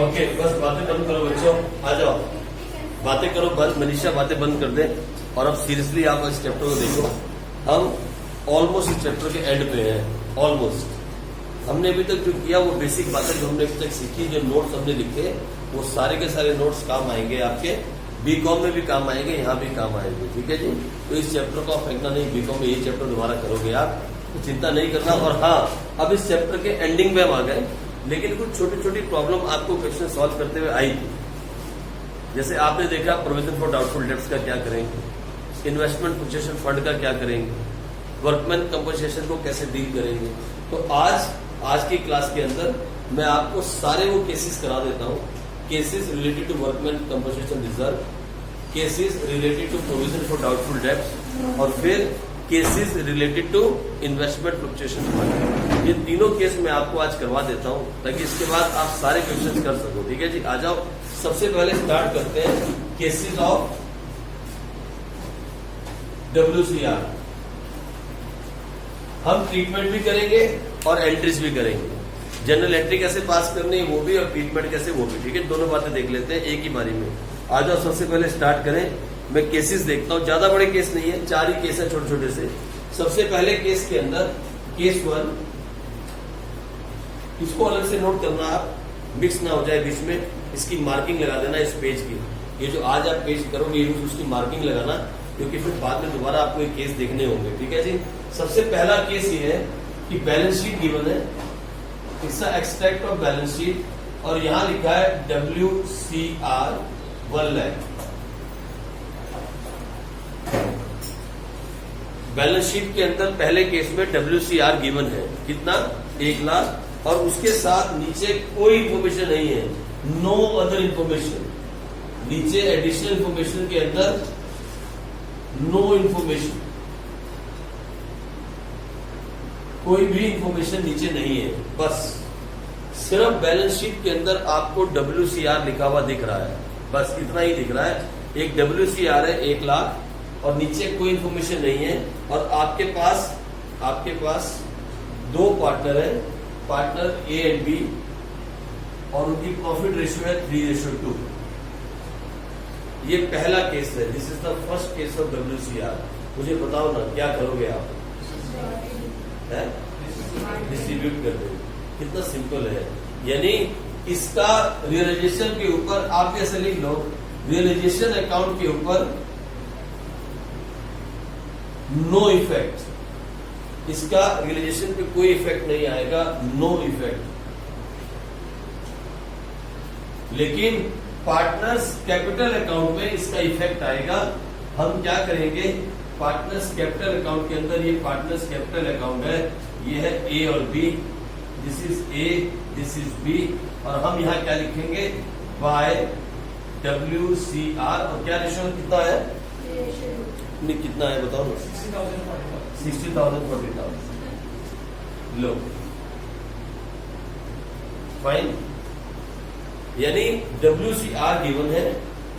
Okay, बस बातें बंद करो बच्चों, आ जाओ, बातें करो बंद। मनीषा बातें बंद कर दे और अब सीरियसली आप इस चैप्टर को देखो। हम ऑलमोस्ट इस चैप्टर के एंड पे हैं, ऑलमोस्ट। हमने अभी तक जो किया वो बेसिक बातें जो हमने अभी तक सीखी, जो नोट्स हमने लिखे, वो सारे के सारे नोट्स काम आएंगे आपके। बीकॉम में भी काम आएंगे, यहाँ भी काम आएंगे, ठीक है जी। तो इस चैप्टर को आप फेंकना नहीं, बीकॉम में ये चैप्टर दोबारा करोगे आप, तो चिंता नहीं करना। और हाँ, अब इस चैप्टर के एंडिंग में हम आ गए, लेकिन कुछ छोटी छोटी प्रॉब्लम आपको क्वेश्चन सॉल्व करते हुए आई थी। जैसे आपने देखा प्रोविजन फॉर डाउटफुल डेब्ट्स का क्या करेंगे, इन्वेस्टमेंट प्रोटेक्शन फंड का क्या करेंगे, वर्कमैन कंपनसेशन को कैसे डील करेंगे। तो आज की क्लास के अंदर मैं आपको सारे वो केसेस करा देता हूँ। Cases related to workman compensation reserve, cases related to provision for doubtful debts, और फिर cases related to investment fluctuation fund. ये तीनों केस मैं आपको आज करवा देता हूँ, ताकि इसके बाद आप सारे क्वेश्चन कर सको, ठीक है जी। आ जाओ, सबसे पहले स्टार्ट करते हैं केसेस ऑफ WCR। हम ट्रीटमेंट भी करेंगे और एंट्रीज भी करेंगे। जनरल एंट्री कैसे पास करनी है वो भी, और ट्रीटमेंट कैसे वो भी, ठीक है। दोनों बातें देख लेते हैं एक ही बारी में। आ जाओ, सबसे पहले स्टार्ट करें। मैं केसेस देखता हूं, ज्यादा बड़े केस नहीं है, 4 ही केस है छोटे छोटे से। सबसे पहले केस के अंदर केस 1, इसको अलग से नोट करना, आप मिक्स ना हो जाए बीच में। इसकी मार्किंग लगा देना इस पेज की। ये जो आज आप पेज करोगे उसकी मार्किंग लगाना, क्योंकि फिर बाद में दोबारा आपको एक केस देखने होंगे, ठीक है जी। सबसे पहला केस ये है कि बैलेंस शीट गिवन है, इसका एक्सट्रैक्ट ऑफ बैलेंस शीट, और यहां लिखा है WCR 1 लाख। बैलेंस शीट के अंदर पहले केस में WCR गिवन है, कितना, 1 लाख, और उसके साथ नीचे कोई इंफॉर्मेशन नहीं है, नो अदर इंफॉर्मेशन। नीचे एडिशनल इंफॉर्मेशन के अंदर नो इंफॉर्मेशन, कोई भी इंफॉर्मेशन नीचे नहीं है। बस सिर्फ बैलेंस शीट के अंदर आपको WCR लिखा हुआ दिख रहा है, बस इतना ही दिख रहा है। एक WCR है 1 लाख, और नीचे कोई इंफॉर्मेशन नहीं है। और आपके पास 2 पार्टनर है, पार्टनर A एंड B, और उनकी प्रॉफिट रेशियो है 3:2। ये पहला केस है, this is the first case of WCR। मुझे बताओ ना, क्या करोगे आप? डिस्ट्रीब्यूट कर देंगे, कितना सिंपल है। यानी इसका रियलाइजेशन के ऊपर आप कैसे लिख लो, रियलाइजेशन अकाउंट के ऊपर नो इफेक्ट, इसका रियलाइजेशन पे कोई इफेक्ट नहीं आएगा, नो इफेक्ट। लेकिन पार्टनर्स कैपिटल अकाउंट में इसका इफेक्ट आएगा। हम क्या करेंगे, पार्टनर्स कैपिटल अकाउंट के अंदर, ये पार्टनर्स कैपिटल अकाउंट है, ये है A और B, this is A, this is B, और हम यहां क्या लिखेंगे, बाय WCR। और क्या रेशियो कितना है, नहीं कितना है बताओ ना, 60,000 40,000। लो, फाइन। यानी WCR गिवन है,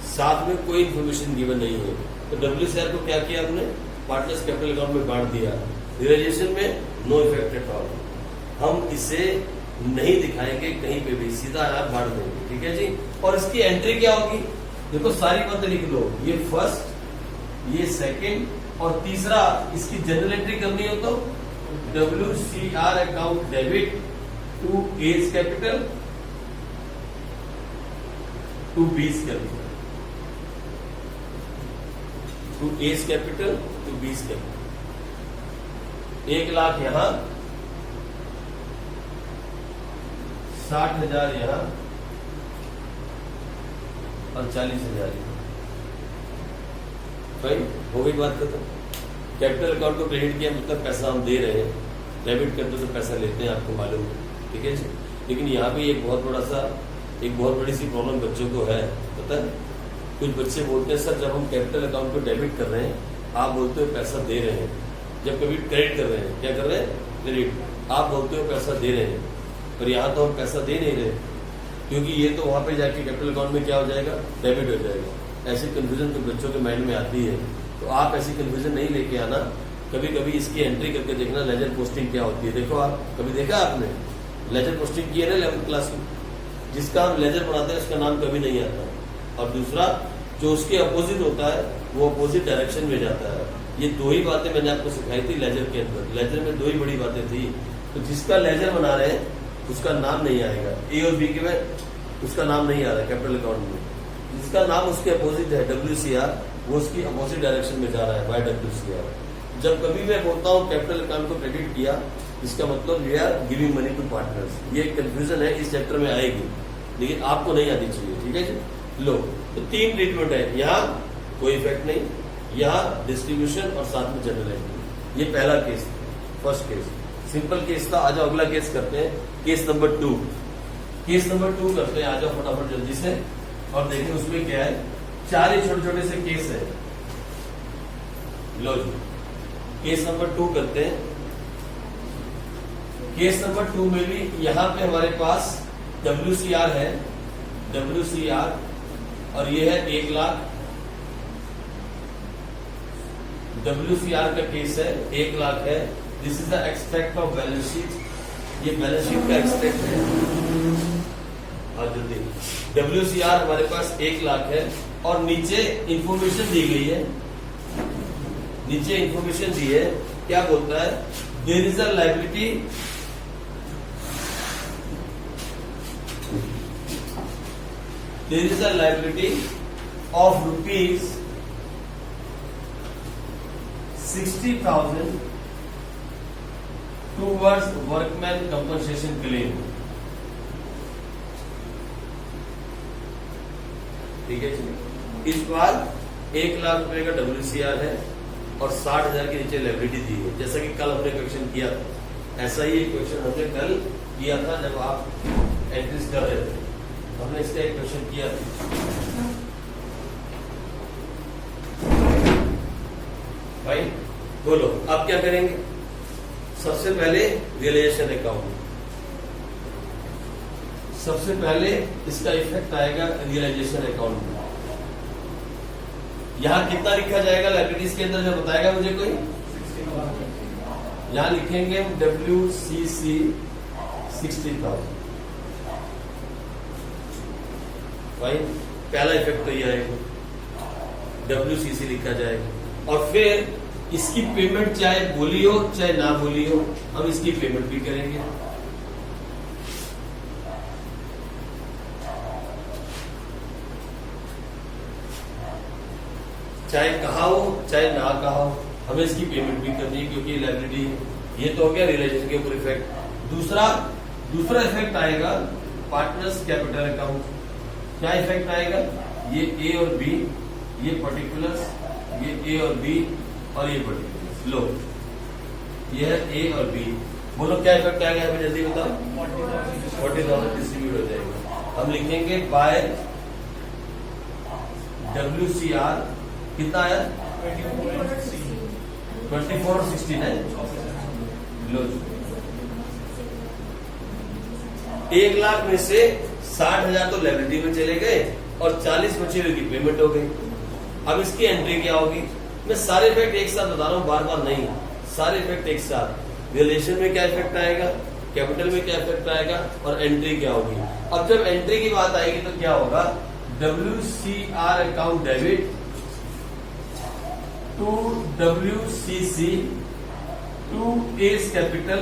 साथ में कोई इंफॉर्मेशन गिवन नहीं है। तो WCR को क्या किया हमने, पार्टनर्स कैपिटल अकाउंट में बांट दिया। रियलाइजेशन में नो इफेक्ट एट ऑल। हम इसे नहीं दिखाएंगे कहीं पे भी, सीधा आप बांट देंगे, ठीक है जी। और इसकी एंट्री क्या होगी, देखो सारी बातें लिख लो, ये फर्स्ट, ये सेकंड, और तीसरा इसकी जनरल एंट्री करनी हो तो WCR account debit to A's capital to B's capital, to A's capital to B's capital. 1 lakh यहां, 60,000 यहां, और 40,000 यहां। भाई हो गई बात खत्म। कैपिटल अकाउंट को क्रेडिट किया मतलब पैसा हम दे रहे हैं, डेबिट करते तो पैसा लेते हैं, आपको मालूम है, ठीक है जी। लेकिन यहाँ भी एक बहुत बड़ी सी प्रॉब्लम बच्चों को है, पता है। कुछ बच्चे बोलते हैं सर जब हम कैपिटल अकाउंट को डेबिट कर रहे हैं, आप बोलते हो पैसा दे रहे हैं, जब कभी क्रेडिट कर रहे हैं, क्या कर रहे हैं, क्रेडिट, आप बोलते हो पैसा दे रहे हैं, पर यहाँ तो हम पैसा दे नहीं रहे, क्योंकि ये तो वहां पे जाके कैपिटल अकाउंट में क्या हो जाएगा, डेबिट हो जाएगा। ऐसी कंफ्यूजन तो बच्चों के माइंड में आती है, तो आप ऐसी कंफ्यूजन नहीं लेके आना। कभी कभी इसकी एंट्री करके देखना लेजर पोस्टिंग क्या होती है। देखो आप कभी देखा आपने लेजर पोस्टिंग की है ना 11th क्लास में, जिसका हम लेजर बनाते हैं उसका नाम कभी नहीं आता। और दूसरा जो उसके अपोजिट होता है वो अपोजिट डायरेक्शन में जाता है। ये दो ही बातें मैंने आपको सिखाई थी लेजर के अंदर। लेजर में दो ही बड़ी बातें थी। तो जिसका लेजर बना रहे हैं उसका नाम नहीं आएगा, ए और बी के में उसका नाम नहीं आ रहा है कैपिटल अकाउंट में। जिसका नाम उसके अपोजिट है WCR, वो उसकी अपोजिट डायरेक्शन में जा रहा है बाय WCR। जब कभी मैं बोलता हूँ कैपिटल अकाउंट को क्रेडिट किया, इसका मतलब we are giving money to partners. ये कंफ्यूजन है, इस चैप्टर में आएगी, लेकिन आपको नहीं आनी चाहिए। ठीक है जी। लो, तो 3 ट्रीटमेंट है, यहाँ कोई इफेक्ट नहीं, यहाँ डिस्ट्रीब्यूशन और साथ में जनरल एंट्री। ये पहला case, first case simple case था। आ जाओ अगला केस करते हैं, केस नंबर 2। केस नंबर 2 करते हैं, आ जाओ फटाफट जल्दी से। और देखिए उसमें क्या है, 4 ही छोटे छोटे से केस है। लो जी, केस नंबर 2 करते हैं। केस नंबर 2 में भी यहाँ पे हमारे पास WCR है, WCR, और ये है 1 लाख। WCR का केस है, 1 लाख है। This is the extract of balance sheet. ये बैलेंस शीट का एक्सट्रैक्ट है। और जल्दी, WCR हमारे पास 1 लाख है और नीचे इंफॉर्मेशन दी गई है। नीचे इंफॉर्मेशन दी है, क्या बोलता है, there is a liability of rupees 60,000 towards workman compensation claim। ठीक है जी। इस बार 1 लाख रुपए का WCR है और 60,000 के नीचे लायबिलिटी दी है। जैसा कि कल हमने क्वेश्चन किया था, ऐसा ही एक क्वेश्चन हमने कल किया था जब आप एंट्रीज कर रहे थे। हमने इसका एक क्वेश्चन किया था भाई। बोलो आप क्या करेंगे। सबसे पहले रियलाइजेशन अकाउंट, सबसे पहले इसका इफेक्ट आएगा रियलाइजेशन अकाउंट में। यहां कितना लिखा जाएगा लायबिलिटीज के अंदर, जो बताएगा मुझे कोई। यहां लिखेंगे हम WCC 60,000। फाइन, पहला इफेक्ट तो ये आएगा, WCC लिखा जाएगा। और फिर इसकी पेमेंट चाहे बोली हो चाहे ना बोली हो, हम इसकी पेमेंट भी करेंगे। चाहे कहा हो चाहे ना कहा हो, हमें इसकी पेमेंट भी करनी है क्योंकि लायबिलिटी है। ये तो हो गया रियलाइजेशन के ऊपर इफेक्ट। दूसरा इफेक्ट आएगा पार्टनर्स कैपिटल अकाउंट। क्या इफेक्ट आएगा, ये A और B, ये पर्टिकुलर्स, ये A और B और ये पर्टिकुलर्स। लो, ये है A और B। बोलो क्या इफेक्ट आएगा, हमें जल्दी बताओ। 40,000 डिस्ट्रीब्यूट हो जाएगा। हम लिखेंगे बाय WCR कितना आया, 24 और 16 है। लो, 1 लाख में से 60,000 तो लायबिलिटी में चले गए और 40 बचे हुए की पेमेंट हो गई। अब इसकी एंट्री क्या होगी, मैं सारे इफेक्ट एक साथ बता रहा हूं, बार बार नहीं, सारे इफेक्ट एक साथ। रिलेशन में क्या इफेक्ट आएगा, कैपिटल में क्या इफेक्ट आएगा और एंट्री क्या होगी। अब जब एंट्री की बात आएगी तो क्या होगा, WCR account debit to WCC to A's capital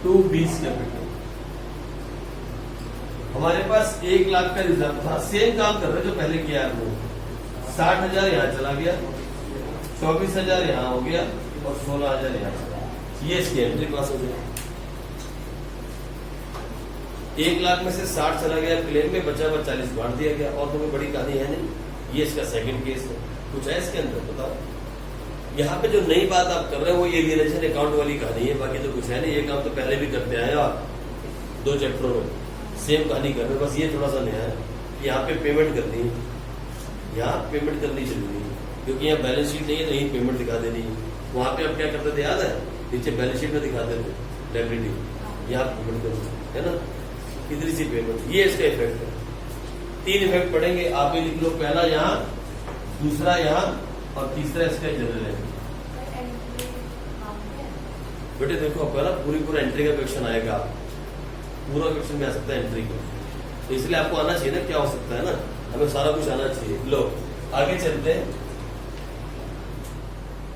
to B's capital. हमारे पास 1 लाख का रिजर्व था, सेम काम कर रहे जो पहले किया है आपने। 60,000 यहाँ चला गया, 24,000 यहाँ हो गया और 16,000 यहाँ चला गया। ये इसकी एंट्री पास हो गई। 1 लाख में से 60 चला गया क्लेम में, बचा हुआ 40 बांट दिया गया। और तो कोई बड़ी कहानी है नहीं। ये इसका सेकंड केस है। कुछ है इसके अंदर बताओ। यहाँ पे जो नई बात आप कर रहे हो वो ये रियलाइजेशन अकाउंट वाली कहानी है, बाकी तो कुछ है नहीं। ये काम तो पहले भी करते आए आप 2 चैप्टरों में, सेम कहानी कर रहे हो। बस ये थोड़ा सा नया है, यहाँ पे पेमेंट करनी है, यहाँ पेमेंट करनी जरूरी है क्योंकि यहाँ बैलेंस शीट नहीं है, नहीं पेमेंट दिखा देनी है। वहां पे आप क्या करते थे याद है, नीचे बैलेंस शीट में दिखाते थे लायबिलिटी, यहाँ पेमेंट करनी है ना, इतनी सी पेमेंट। ये इसका इफेक्ट है। 3 इफेक्ट पड़ेंगे, आप ही लिख लो। पहला यहाँ, दूसरा यहाँ और तीसरा इसका जनरल है। बेटे देखो पहला पूरी एंट्री का क्वेश्चन आएगा। पूरा क्वेश्चन में आ सकता है एंट्री का, तो इसलिए आपको आना चाहिए ना क्या हो सकता है ना, हमें सारा कुछ आना चाहिए। लो आगे चलते हैं,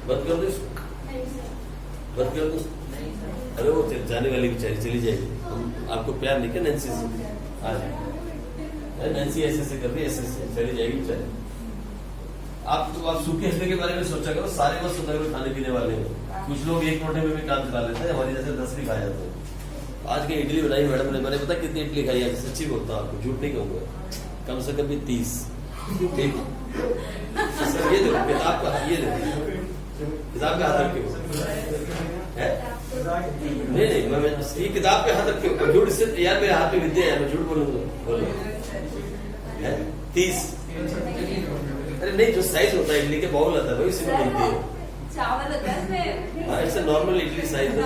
बंद कर दो इसको, बंद कर दो। अरे वो जाने वाली बेचारी चली जाएगी, हम आपको प्यार नहीं किया नैन्सी से, आ जाए नैन्सी ऐसे कर रही है, ऐसे चली जाएगी बेचारी। आप सूखे हलवे के बारे में सोचा करो, सारे बस सोचा करो खाने पीने वाले में, कुछ लोग एक रोटे में भी काम चला लेते हैं, हमारी जैसे 10 भी खा जाते हैं। आज की इडली बनाई मैडम ने, मैंने पता कितनी इडली खाई है, सच्ची बोलता हूँ आपको, झूठ नहीं कहूंगा, कम से कम भी 30। ठीक सर, ये देखो किताब का, ये देखो किताब का हाथ रखे नहीं, मैं ये किताब पे हाथ रखे झूठ से यार, मेरे हाथ में विद्या है, मैं झूठ बोलूंगा, बोलो 30। अरे नहीं, जो साइज होता है इडली के बाउल आता है वही इसी में बनती है, चावल होता है इसमें। हाँ इट्स नॉर्मल इडली साइज है।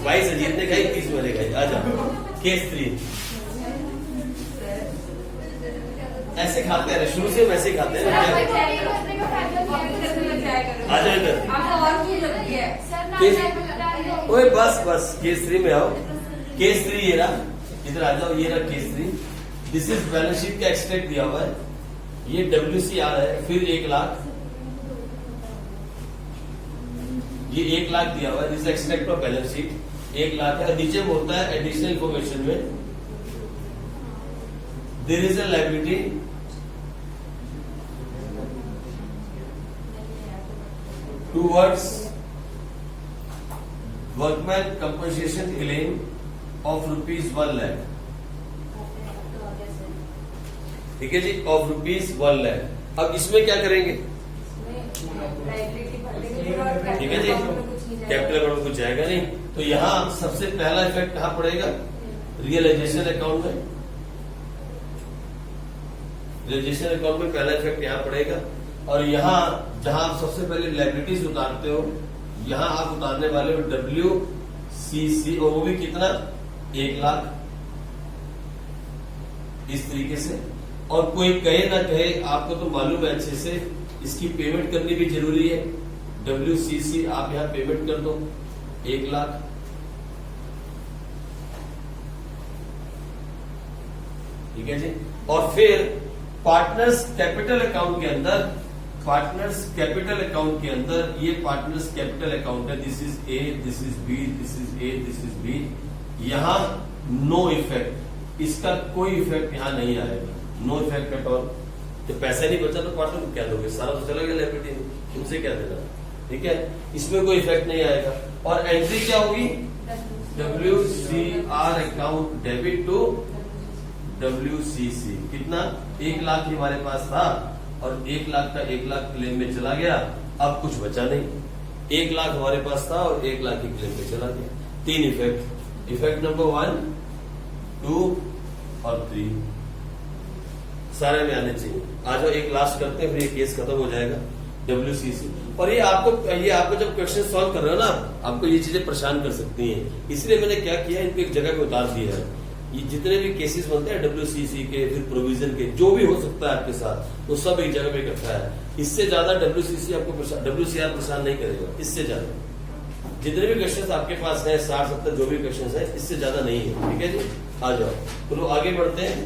22 अजीत ने खाई, 30 मैंने खाई। आ जाओ केस 3। ऐसे खाते हैं, शुरू से हम ऐसे खाते हैं। आ जाओ इधर, ओए बस बस केस 3 में आओ। केस 3 ये रहा, इधर आ जाओ, ये रहा case 3। This is balance sheet का एक्सट्रैक्ट दिया हुआ है, ये WCR है, फिर 1 लाख, ये 1 लाख दिया हुआ है, this extract of balance sheet 1 lakh है। नीचे बोलता है एडिशनल इंफॉर्मेशन में there is a liability towards workman compensation claim of ₹1 lakh. ठीक है जी, ऑफ ₹1 लाख। अब इसमें क्या करेंगे, ठीक है जी, कैपिटल अकाउंट में कुछ जाएगा नहीं, तो यहां सबसे पहला इफेक्ट कहां पड़ेगा, रियलाइजेशन अकाउंट में। रियलाइजेशन अकाउंट में पहला इफेक्ट यहां पड़ेगा, और यहां जहां आप सबसे पहले लायबिलिटीज उतारते हो, यहां आप उतारने वाले हो WCC, और वो भी कितना, 1 लाख, इस तरीके से। और कोई कहे ना कहे, आपको तो मालूम है अच्छे से, इसकी पेमेंट करनी भी जरूरी है। WCC आप यहां पेमेंट कर दो 1 लाख। ठीक है जी, और फिर पार्टनर्स कैपिटल अकाउंट के अंदर, पार्टनर्स कैपिटल अकाउंट के अंदर, ये पार्टनर्स कैपिटल अकाउंट है, this is A, this is B, this is A, this is B। यहां नो इफेक्ट, इसका कोई इफेक्ट यहां नहीं आएगा, नो इफेक्ट एट ऑल। तो पैसा नहीं बचा तो पार्टनर को क्या दोगे, सारा तो चला गया लायबिलिटी में, तुमसे क्या देना। ठीक है, इसमें कोई इफेक्ट नहीं आएगा। और एंट्री क्या होगी, WCR account debit to WCC। कितना, 1 लाख ही हमारे पास था, और 1 लाख का 1 लाख क्लेम में चला गया, अब कुछ बचा नहीं। 1 लाख हमारे पास था और 1 लाख ही क्लेम में चला गया। 3 इफेक्ट, इफेक्ट नंबर 1, 2 और 3 सारे में आने चाहिए। आ जाओ एक लास्ट करते हैं, फिर ये केस खत्म हो जाएगा। WCC, और ये आपको जब क्वेश्चन सॉल्व कर रहे हो ना, आपको ये चीजें परेशान कर सकती हैं, इसलिए मैंने क्या किया, इनको एक जगह पे उतार दिया है। ये जितने भी केसेस बनते हैं WCC के, फिर प्रोविजन के, जो भी हो सकता है आपके साथ, वो सब एक जगह पे इकट्ठा है। इससे ज्यादा WCC आपको WCR परेशान नहीं करेगा, इससे ज्यादा जितने भी क्वेश्चन आपके पास है, 60-70 जो भी क्वेश्चन है, इससे ज्यादा नहीं है। ठीक है जी, आ जाओ, चलो आगे बढ़ते हैं,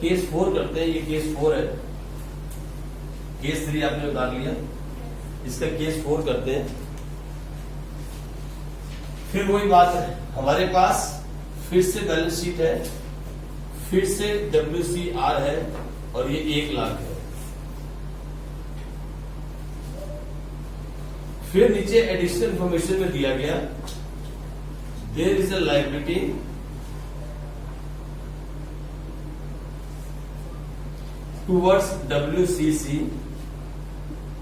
केस 4 करते हैं। ये केस 4 है, केस 3 आपने उतार लिया, इसका केस 4 करते हैं। फिर वही बात है, हमारे पास फिर से बैलेंस शीट है, फिर से WCR है, और ये 1 लाख है। फिर नीचे एडिशनल इंफॉर्मेशन में दिया गया, there is a liability towards WCC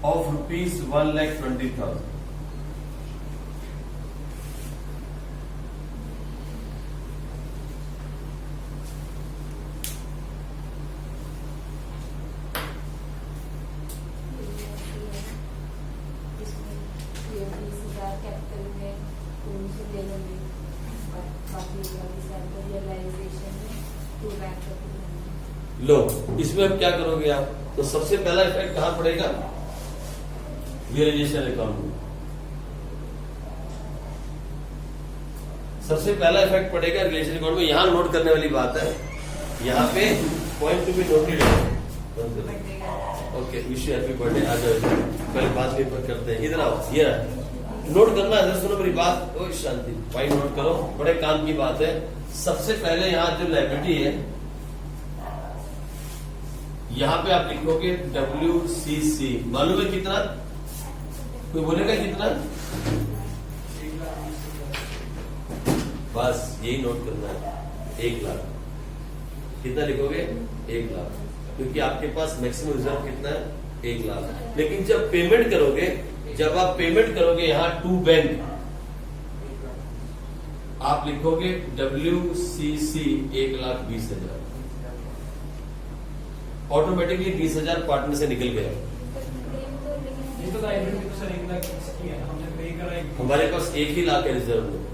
of ₹1,20,000। लो, इसमें अब क्या करोगे आप, तो सबसे पहला इफेक्ट कहां पड़ेगा, रियलाइजेशन अकाउंट में। सबसे पहला इफेक्ट पड़ेगा रिलेशन अकाउंट में। यहाँ नोट करने वाली बात है, यहाँ पे पॉइंट टू बी नोटेड है। Okay, wish you happy birthday. आ जाओ, पहले बात पेपर करते हैं। इधर आओ, ये नोट करना है, सुनो मेरी बात। ओ शांति, फाइन नोट करो, बड़े काम की बात है। सबसे पहले यहाँ जो लायबिलिटी है, यहाँ पे आप लिखोगे WCC। मालूम है कितना? कोई बोलेगा कितना? बस यही नोट करना है, 1 लाख। कितना लिखोगे? 1 लाख, क्योंकि आपके पास मैक्सिमम रिजर्व कितना है? 1 लाख। लेकिन जब पेमेंट करोगे, जब आप पेमेंट करोगे यहाँ टू बैंक, आप लिखोगे WCC 1,20,000। ऑटोमेटिकली 20,000 पार्टनर से निकल गया। हमारे पास 1 ही लाख है रिजर्व में।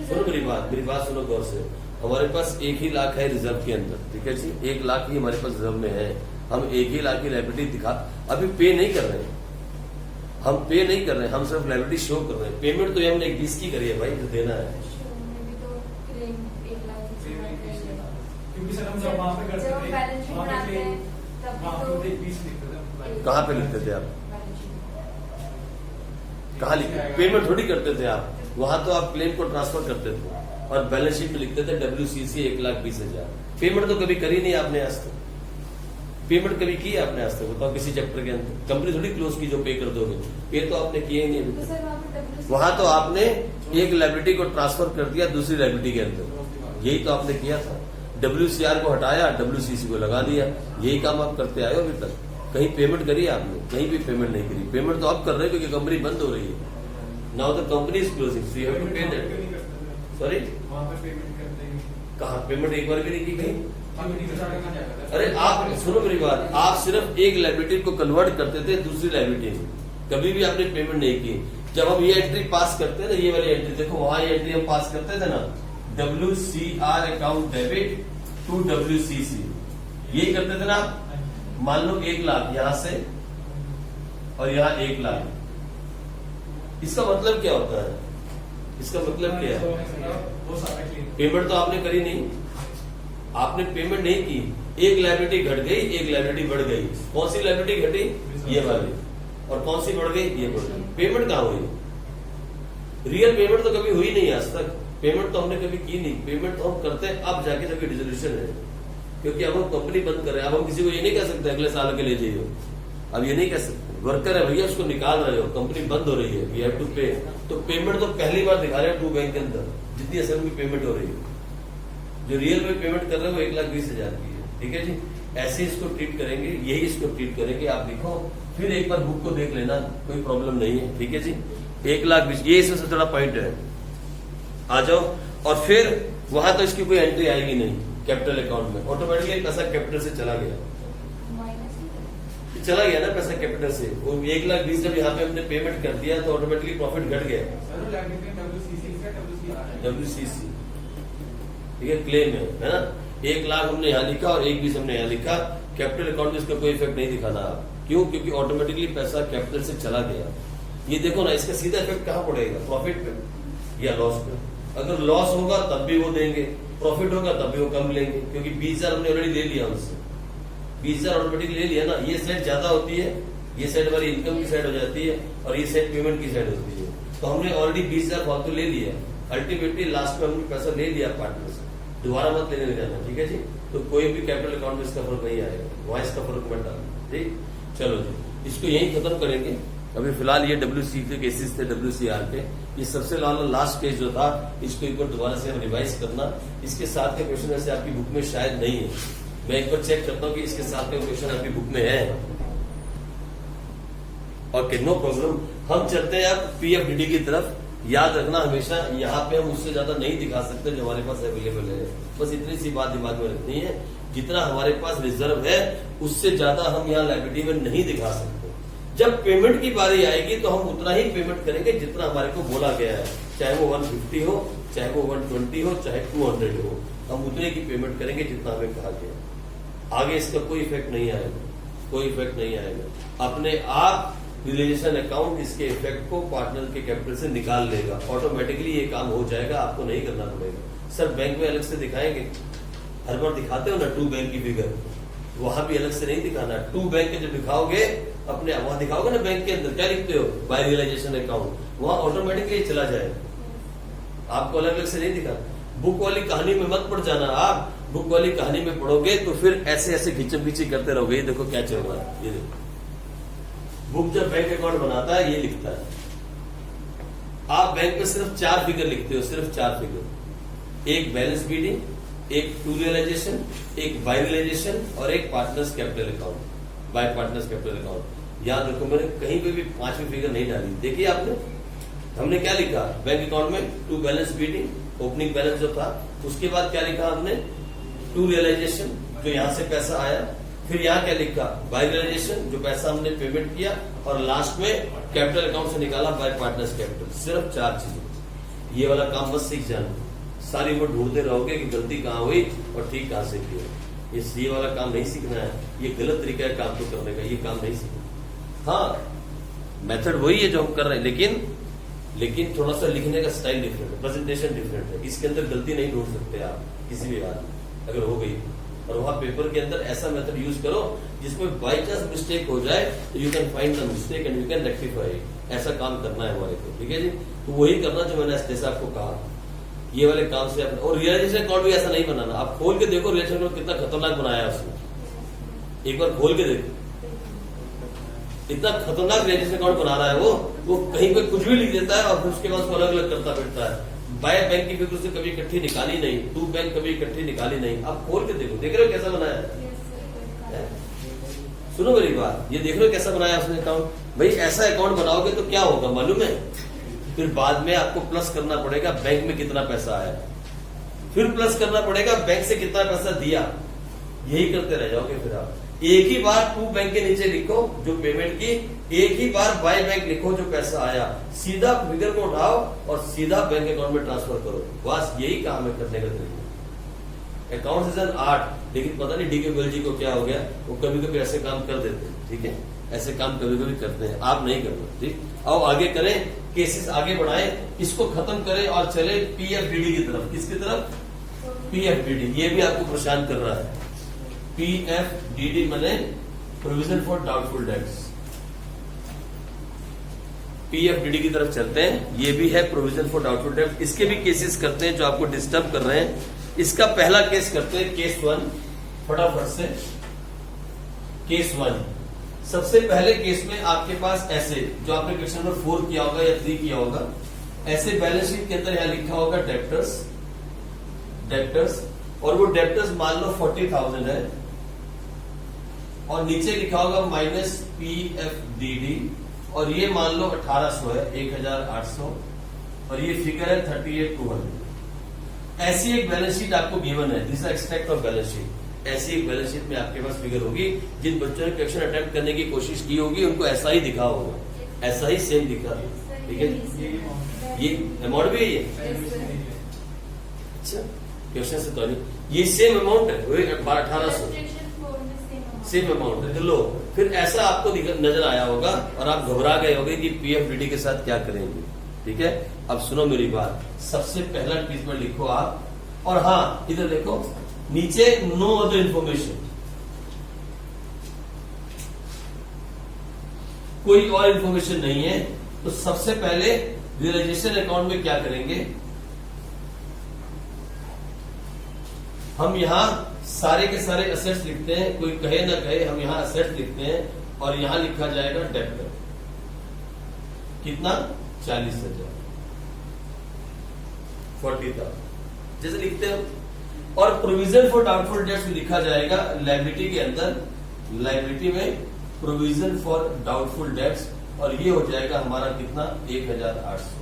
सुनो मेरी बात सुनो गौर से। हमारे पास 1 ही लाख है रिजर्व के अंदर, ठीक है जी। 1 लाख ही हमारे पास रिजर्व में है। हम 1 ही लाख की लायबिलिटी दिखा, अभी पे नहीं कर रहे हैं, हम पे नहीं कर रहे हैं, हम सिर्फ लायबिलिटी शो कर रहे हैं। पेमेंट तो ये हमने 20 की करी है भाई, जो देना है। क्योंकि सर हम जब वहाँ पे करते थे, कहाँ पे लिखते थे आप? कहाँ लिखते? पेमेंट थोड़ी करते थे आप, वहां तो आप क्लेम को ट्रांसफर करते थे और बैलेंस शीट में लिखते थे WCC 1,20,000। पेमेंट तो कभी करी नहीं आपने आज तक। पेमेंट कभी की आपने आज तक? बताओ किसी चैप्टर के अंदर। कंपनी थोड़ी क्लोज की जो पे कर दोगे, पे तो आपने किया ही नहीं अभी तक। वहां तो आपने एक लायबिलिटी को ट्रांसफर कर दिया दूसरी लायबिलिटी के अंदर, यही तो आपने किया था। WCR को हटाया, WCC को लगा दिया, यही काम आप करते आए हो अभी तक। कहीं पेमेंट करी आपने? कहीं भी पेमेंट नहीं करी। पेमेंट तो आप कर रहे हो क्योंकि कंपनी बंद हो रही है। Now the company is closing, so you have to pay that. Sorry, वहाँ पे पेमेंट करते हैं। कहाँ पेमेंट एक बार भी नहीं की कहीं? अरे आप आप सुनो मेरी बात, आप सिर्फ एक लायबिलिटी को कन्वर्ट करते थे दूसरी लायबिलिटी में, कभी भी आपने पेमेंट नहीं की। जब हम ये एंट्री पास करते हैं ना, ये वाली एंट्री देखो, वहां ये एंट्री हम पास करते थे ना, WCR account debit to WCC, यही करते थे ना आप। मान लो 1 लाख यहां से और यहाँ 1 लाख। इसका मतलब क्या होता है? इसका मतलब क्या है? पेमेंट तो आपने करी नहीं, आपने पेमेंट नहीं की। एक लायबिलिटी घट गई, एक लायबिलिटी बढ़ गई। कौन सी लायबिलिटी घटी? ये वाली। और कौन सी बढ़ गई? ये बढ़ गई। पेमेंट कहाँ हुई? रियल पेमेंट तो कभी हुई नहीं आज तक। पेमेंट तो हमने कभी की नहीं। पेमेंट तो हम करते हैं अब जाके जब डिसोल्यूशन है, क्योंकि अब हम कंपनी बंद कर रहे हैं। अब हम किसी को ये नहीं कह सकते अगले साल के लिए जाइए, अब ये नहीं कह सकते। वर्कर है भैया, उसको निकाल रहे हो, कंपनी बंद हो रही है, वी हैव टू पे। तो पेमेंट तो पहली बार दिखा रहे हैं टू बैंक के अंदर, जितनी असल में पेमेंट हो रही है। जो रियल में पेमेंट कर रहे हो 1,20,000 की है, ठीक है जी। ऐसे इसको ट्रीट करेंगे, यही इसको ट्रीट करेंगे। आप लिखो, फिर एक बार बुक को देख लेना, कोई प्रॉब्लम नहीं है, ठीक है जी। 1,20,000 ये इसमें सबसे बड़ा पॉइंट है। आ जाओ, और फिर वहां तो इसकी कोई एंट्री आएगी नहीं कैपिटल अकाउंट में। ऑटोमेटिकली पैसा कैपिटल से चला गया ना, पैसा कैपिटल से। वो 1,20,000 जब यहाँ पे हमने पेमेंट कर दिया तो ऑटोमेटिकली प्रॉफिट घट गया। WCC, ठीक है, क्लेम है ना। 1 लाख हमने यहाँ लिखा और 1,20,000 हमने यहाँ लिखा। कैपिटल अकाउंट में इसका कोई इफेक्ट नहीं दिखाना आप, क्यों? क्योंकि ऑटोमेटिकली पैसा कैपिटल से चला गया। ये देखो ना, इसका सीधा इफेक्ट कहाँ पड़ेगा? प्रॉफिट पे या लॉस पे। अगर लॉस होगा तब भी वो देंगे, प्रॉफिट होगा तब भी वो कम लेंगे, क्योंकि 20,000 हमने ऑलरेडी ले लिया उनसे। 20,000 ऑटोमेटिक ले लिया ना। ये साइड ज्यादा होती है, ये साइड हमारी इनकम की साइड हो जाती है, और ये साइड पेमेंट की साइड होती है। तो हमने ऑलरेडी 20,000 फालतू ले लिया। अल्टीमेटली लास्ट में हमने पैसा ले लिया पार्टनर से, दोबारा मत लेने जाना, ठीक है जी। तो कोई भी कैपिटल अकाउंट में इसका फर्क नहीं आएगा, वहां इसका फर्क मत डालना, ठीक। चलो जी, इसको यही खत्म करेंगे। अभी फिलहाल ये WC के केसेस थे, WCR के। ये सबसे लास्ट केस जो था, इसको एक बार दोबारा से हम रिवाइज करना। इसके साथ के क्वेश्चन ऐसे आपकी बुक में शायद नहीं है, मैं एक बार चेक करता हूँ कि इसके साथ के क्वेश्चन आपकी बुक में है। Okay, no problem. हम चलते हैं अब PFDD की तरफ। याद रखना हमेशा, यहाँ पे हम उससे ज्यादा नहीं दिखा सकते जो हमारे पास अवेलेबल है। बस इतनी सी बात दिमाग में रखनी है, जितना हमारे पास रिजर्व है उससे ज्यादा हम यहाँ लायबिलिटी में नहीं दिखा सकते। जब पेमेंट की बारी आएगी तो हम उतना ही पेमेंट करेंगे जितना हमारे को बोला गया है, चाहे वो 150 हो, चाहे वो 120 हो, चाहे 200 हो, हम उतने की पेमेंट करेंगे जितना हमें कहा गया। आगे इसका कोई इफेक्ट नहीं आएगा, कोई इफेक्ट नहीं आएगा। अपने आप रियलाइजेशन अकाउंट इसके इफेक्ट को पार्टनर के कैपिटल से निकाल लेगा। ऑटोमेटिकली ये काम हो जाएगा, आपको नहीं करना पड़ेगा। सर बैंक में अलग से दिखाएंगे, हर बार दिखाते हो ना टू बैंक की फिगर, वहां भी अलग से नहीं दिखाना। टू बैंक के जब दिखाओगे अपने वहां दिखाओगे ना बैंक के अंदर क्या लिखते हो, बाय रियलाइजेशन अकाउंट, वहां ऑटोमेटिकली चला जाएगा, आपको अलग अलग से नहीं दिखाना। बुक वाली कहानी में मत पड़ जाना। आप बुक वाली कहानी में पढ़ोगे तो फिर ऐसे ऐसे खींचम खींची करते रहोगे। ये देखो क्या चल रहा है, ये देखो बुक जब बैंक अकाउंट बनाता है ये लिखता है। आप बैंक में सिर्फ 4 फिगर लिखते हो, सिर्फ 4 फिगर, एक बैलेंस मीटिंग, एक टू रियलाइजेशन, एक बाय रियलाइजेशन और एक partners capital account, bye partners capital account. याद रखो मैंने कहीं पे भी 5वीं फिगर नहीं डाली। देखिए आपने, हमने क्या लिखा बैंक अकाउंट में, to balance meeting, opening balance जो था, उसके बाद क्या लिखा हमने, टू रियलाइजेशन जो यहां से पैसा आया, फिर यहाँ क्या लिखा, बाय रियलाइजेशन जो पैसा हमने पेमेंट किया, और लास्ट में कैपिटल अकाउंट से निकाला बाय पार्टनर्स कैपिटल। सिर्फ 4 चीजें। ये वाला काम बस सीख जाना, सारी उम्र ढूंढते रहोगे कि गलती कहाँ हुई और ठीक कहाँ से की। ये वाला काम नहीं सीखना है, ये गलत तरीका है काम को करने का, ये काम नहीं सीखना। हाँ मेथड वही है जो हम कर रहे हैं, लेकिन थोड़ा सा लिखने का स्टाइल डिफरेंट है, प्रेजेंटेशन डिफरेंट है। इसके अंदर गलती नहीं ढूंढ सकते आप किसी भी बात में अगर हो गई, और वहां पेपर के अंदर ऐसा मेथड यूज करो जिसमें बाई चांस मिस्टेक हो जाए तो you can find the mistake and you can rectify. ऐसा काम करना है हमारे को, ठीक है जी। तो वही करना जो मैंने जैसे आपको कहा, ये वाले काम से और रियलाइजेशन अकाउंट भी ऐसा नहीं बनाना। आप खोल के देखो रियलाइजेशन अकाउंट कितना खतरनाक बनाया है उसने, एक बार खोल के देखो, इतना खतरनाक रियलाइजेशन अकाउंट बना रहा है वो कहीं पे कुछ भी लिख देता है और फिर उसके बाद उसको अलग अलग करता फिरता है। बाय बैंक की फिगर से कभी इकट्ठी निकाली नहीं, टू बैंक कभी इकट्ठी निकाली नहीं। आप खोल के देखो, देख रहे हो कैसा बनाया है? सुनो मेरी बात, ये देख रहे हो कैसा बनाया उसने अकाउंट। भाई ऐसा अकाउंट बनाओगे तो क्या होगा मालूम है, फिर बाद में आपको प्लस करना पड़ेगा बैंक में कितना पैसा आया, फिर प्लस करना पड़ेगा बैंक से कितना पैसा दिया, यही करते रह जाओगे। फिर आप एक ही बार टू बैंक के नीचे लिखो जो पेमेंट की, एक ही बार बाय बैंक लिखो जो पैसा आया, सीधा फिगर को उठाओ और सीधा बैंक अकाउंट में ट्रांसफर करो। बस यही काम है करने का तरीका। अकाउंट इज एन आर्ट, लेकिन पता नहीं डी के गोयल जी को क्या हो गया, वो कभी कभी ऐसे काम कर देते हैं, ठीक है, ऐसे काम कभी कभी करते हैं, आप नहीं करना, ठीक। आओ आगे करें, केसेस आगे बढ़ाएं, इसको खत्म करें और चले पीएफडीडी की तरफ। किसकी तरफ? पीएफडीडी। ये भी आपको परेशान कर रहा है। पीएफडीडी माने प्रोविजन फॉर डाउटफुल डेट्स। पीएफडीडी की तरफ चलते हैं, ये भी है प्रोविजन फॉर डाउटफुल डेट्स। इसके भी केसेस करते हैं जो आपको डिस्टर्ब कर रहे हैं। इसका पहला केस करते हैं, केस 1, फटाफट से। केस 1, सबसे पहले केस में आपके पास ऐसे, जो आपने क्वेश्चन नंबर 4 किया होगा या 3 किया होगा, ऐसे बैलेंस शीट के अंदर यहां लिखा होगा डेप्टर्स, और वो डेप्टर्स मान लो 40,000 है, और नीचे लिखा होगा माइनस पीएफडीडी, और ये मान लो 1800 है, 1800, और ये फिगर है 38,200। ऐसी एक बैलेंस शीट आपको गिवन है, this extract of balance sheet. ऐसी एक बैलेंस शीट में आपके पास फिगर होगी। जिन बच्चों ने क्वेश्चन अटेम्प्ट करने की कोशिश की होगी उनको ऐसा ही दिखा होगा, ऐसा ही सेम दिखा, ठीक है। ये अमाउंट भी है ये, अच्छा क्वेश्चन से तो नहीं, ये सेम अमाउंट है, 1800 सेम अमाउंट है। लो फिर ऐसा आपको नजर आया होगा और आप घबरा गए होंगे कि पीएफडीडी के साथ क्या करेंगे, ठीक है। अब सुनो मेरी बात, सबसे पहला ट्रीटमेंट लिखो आप, और हाँ इधर देखो नीचे नो अदर इंफॉर्मेशन, कोई और इंफॉर्मेशन नहीं है। तो सबसे पहले रियलाइजेशन अकाउंट में क्या करेंगे, हम यहां सारे के सारे असेट्स लिखते हैं, कोई कहे ना कहे हम यहां असेट्स लिखते हैं, और यहां लिखा जाएगा डेप्टर, कितना 40,000, 40,000 जैसे लिखते हैं। और प्रोविजन फॉर डाउटफुल डेट्स लिखा जाएगा लायबिलिटी के अंदर, लायबिलिटी में प्रोविजन फॉर डाउटफुल डेट्स, और ये हो जाएगा हमारा कितना 1800।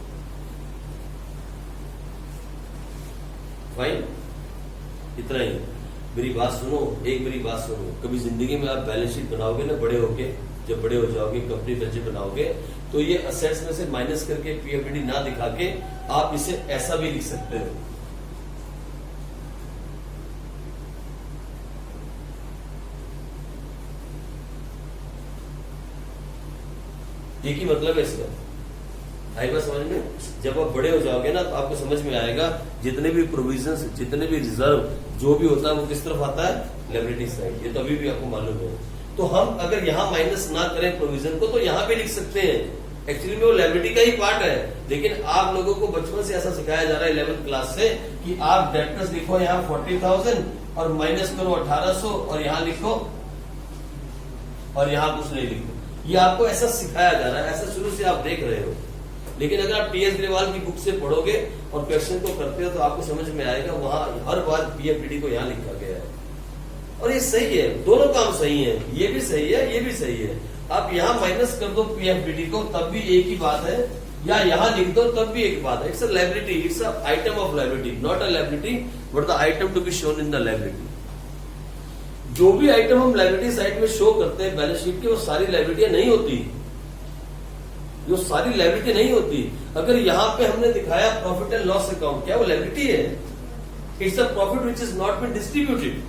फाइन, इतना ही। मेरी बात सुनो, एक मेरी बात सुनो, कभी जिंदगी में आप बैलेंस शीट बनाओगे ना बड़े होके, जब बड़े हो जाओगे कंपनी बजट बनाओगे, तो ये असेट्स में से माइनस करके पीएफडीडी ना दिखा के आप इसे ऐसा भी लिख सकते हो, एक ही मतलब है इसका। आई बात समझ में? जब आप बड़े हो जाओगे ना तो आपको समझ में आएगा जितने भी प्रोविजंस, जितने भी रिजर्व जो भी होता है वो किस तरफ आता है, लायबिलिटी साइड। ये तो अभी भी आपको मालूम है। तो हम अगर यहाँ माइनस ना करें प्रोविजन को तो यहाँ भी लिख सकते हैं। एक्चुअली में वो लायबिलिटी का ही पार्ट है, लेकिन आप लोगों को बचपन से ऐसा सिखाया जा रहा है 11th क्लास से कि आप डेब्टर्स लिखो यहाँ 40,000 और माइनस करो 1800 और यहाँ लिखो और यहाँ कुछ नहीं लिखो। ये आपको ऐसा सिखाया जा रहा है, ऐसा शुरू से आप देख रहे हो। लेकिन अगर आप टीएस ग्रेवाल की बुक से पढ़ोगे और क्वेश्चन को करते हो तो आपको समझ में आएगा वहां हर बार पीएफडीडी को यहाँ लिखा गया है। और ये सही है, दोनों काम सही है, ये भी सही है, ये भी सही है। आप यहाँ माइनस कर दो पीएफडीडी को तब भी एक ही बात है, या यहाँ लिख दो तब भी एक बात है। It's a liability, it's a item of liability, not a liability but the item to be shown in the liability. जो भी आइटम हम लायबिलिटी साइड में शो करते हैं बैलेंस शीट की, वो सारी लायबिलिटियां नहीं होती, जो सारी लायबिलिटी नहीं होती। अगर यहाँ पे हमने दिखाया प्रॉफिट एंड लॉस अकाउंट, क्या वो लायबिलिटी है? It's a profit which is not been distributed,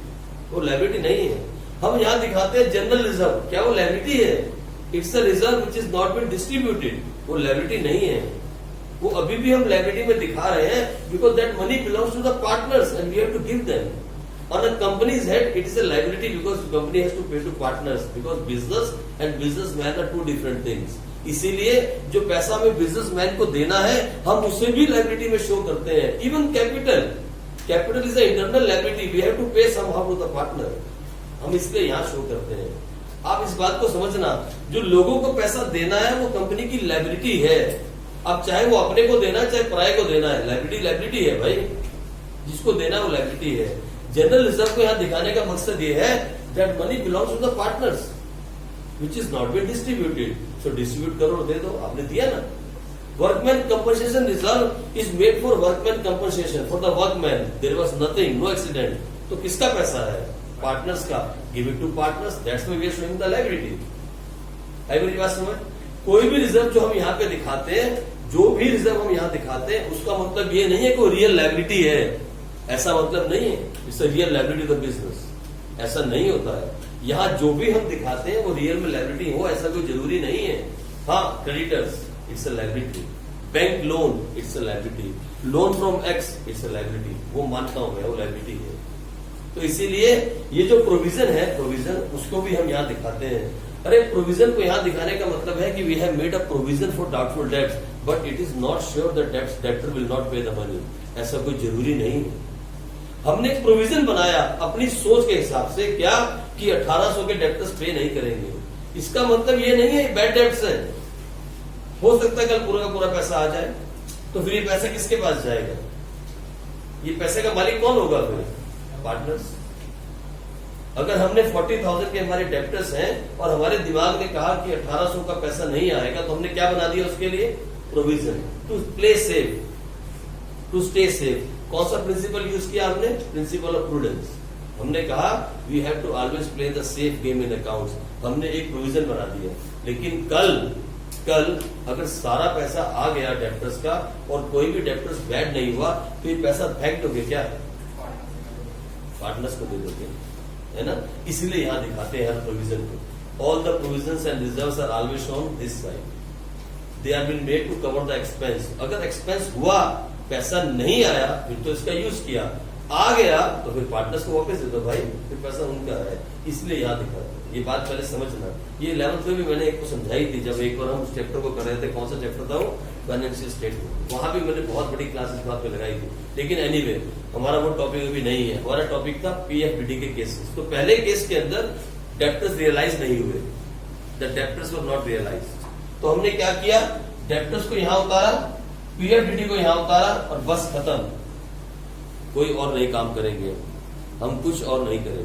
वो लायबिलिटी नहीं है। हम यहाँ दिखाते हैं जनरल रिजर्व, क्या वो लायबिलिटी है? It's a reserve which is not been distributed, वो लायबिलिटी नहीं है। वो अभी भी हम लायबिलिटी में दिखा रहे हैं because that money belongs to the partners and we have to give them. On a company's head, it is a liability because the company has to pay to partners because business and businessman are two different things. इसीलिए जो पैसा हमें businessman को देना है हम उसे भी लायबिलिटी में शो करते हैं। Even capital is a internal liability, we have to pay somehow to the partner, हम इसलिए यहाँ शो करते हैं। आप इस बात को समझना, जो लोगों को पैसा देना है वो कंपनी की लायबिलिटी है। अब चाहे वो अपने को देना है चाहे पराये को देना है, लायबिलिटी है भाई, जिसको देना है वो लायबिलिटी है। जनरल रिजर्व को यहाँ दिखाने का मकसद ये है that money belongs to the partners which is not been distributed, so distribute करो और दे दो, आपने दिया ना। Workman compensation reserve is made for workman compensation for the workman, there was nothing, no accident, तो किसका पैसा है? पार्टनर्स का, give it to partners, that's why we are showing the liability. आई मेरी बात समझ? कोई भी रिजर्व जो हम यहाँ पे दिखाते हैं, जो भी रिजर्व हम यहाँ दिखाते हैं, उसका मतलब ये नहीं है कि रियल लायबिलिटी है, ऐसा मतलब नहीं है। It's a real liability the business, ऐसा नहीं होता है। यहाँ जो भी हम दिखाते हैं वो रियल में लायबिलिटी हो ऐसा कोई जरूरी नहीं है। हाँ, creditors it's a liability, bank loan it's a liability, loan from x it's a liability, वो मानता हूं मैं, वो लायबिलिटी है। तो इसीलिए ये जो प्रोविजन है, प्रोविजन उसको भी हम यहाँ दिखाते हैं। अरे प्रोविजन को यहाँ दिखाने का मतलब है कि we have made a provision for doubtful debts but it is not sure that debtor will not pay the money, ऐसा कोई जरूरी नहीं है। हमने एक प्रोविजन बनाया अपनी सोच के हिसाब से, क्या कि 1800 के डेब्टर्स पे नहीं करेंगे, इसका मतलब ये नहीं है बैड डेब्ट्स है। हो सकता है कल पूरा का पूरा पैसा आ जाए, तो फिर ये पैसा किसके पास जाएगा? ये पैसे का मालिक कौन होगा फिर? पार्टनर्स। अगर हमने 40,000 के हमारे डेब्टर्स हैं और हमारे दिमाग ने कहा कि 1800 का पैसा नहीं आएगा, तो हमने क्या बना दिया उसके लिए? Provision, to play safe, to stay safe. कौन सा प्रिंसिपल यूज किया हमने? Principle of prudence. हमने कहा we have to always play the safe game in accounts, हमने एक प्रोविजन बना दिया। लेकिन कल अगर सारा पैसा आ गया डेब्टर्स का और कोई भी डेब्टर्स बैड नहीं हुआ, तो ये पैसा फेंक दोगे क्या? पार्टनर्स को दे दोगे, है ना। इसलिए यहां दिखाते हैं हर प्रोविजन को। All the provisions and reserves are always on this side, they are been made to cover the expense. अगर एक्सपेंस हुआ, पैसा नहीं आया, फिर तो इसका यूज किया, आ गया तो फिर पार्टनर्स को वापस दे दो भाई, फिर पैसा उनका है। इसलिए यहाँ दिखाते हैं, ये बात पहले समझना। ये 11th में भी मैंने एक को समझाई थी जब एक बार हम उस चैप्टर को कर रहे थे। कौन सा चैप्टर था वो? Financial statement. वहां भी मैंने बहुत बड़ी क्लास इस बात पे लगाई थी। लेकिन एनीवे हमारा वो टॉपिक अभी नहीं है, हमारा टॉपिक था पीएफडीडी के केसेस। तो पहले केस के अंदर डेब्टर्स रियलाइज नहीं हुए, the debtors were not realised. तो हमने क्या किया? डेब्टर्स को यहाँ उतारा, पीएफडीडी को यहाँ उतारा और बस खत्म। कोई और नहीं काम करेंगे, हम कुछ और नहीं करेंगे,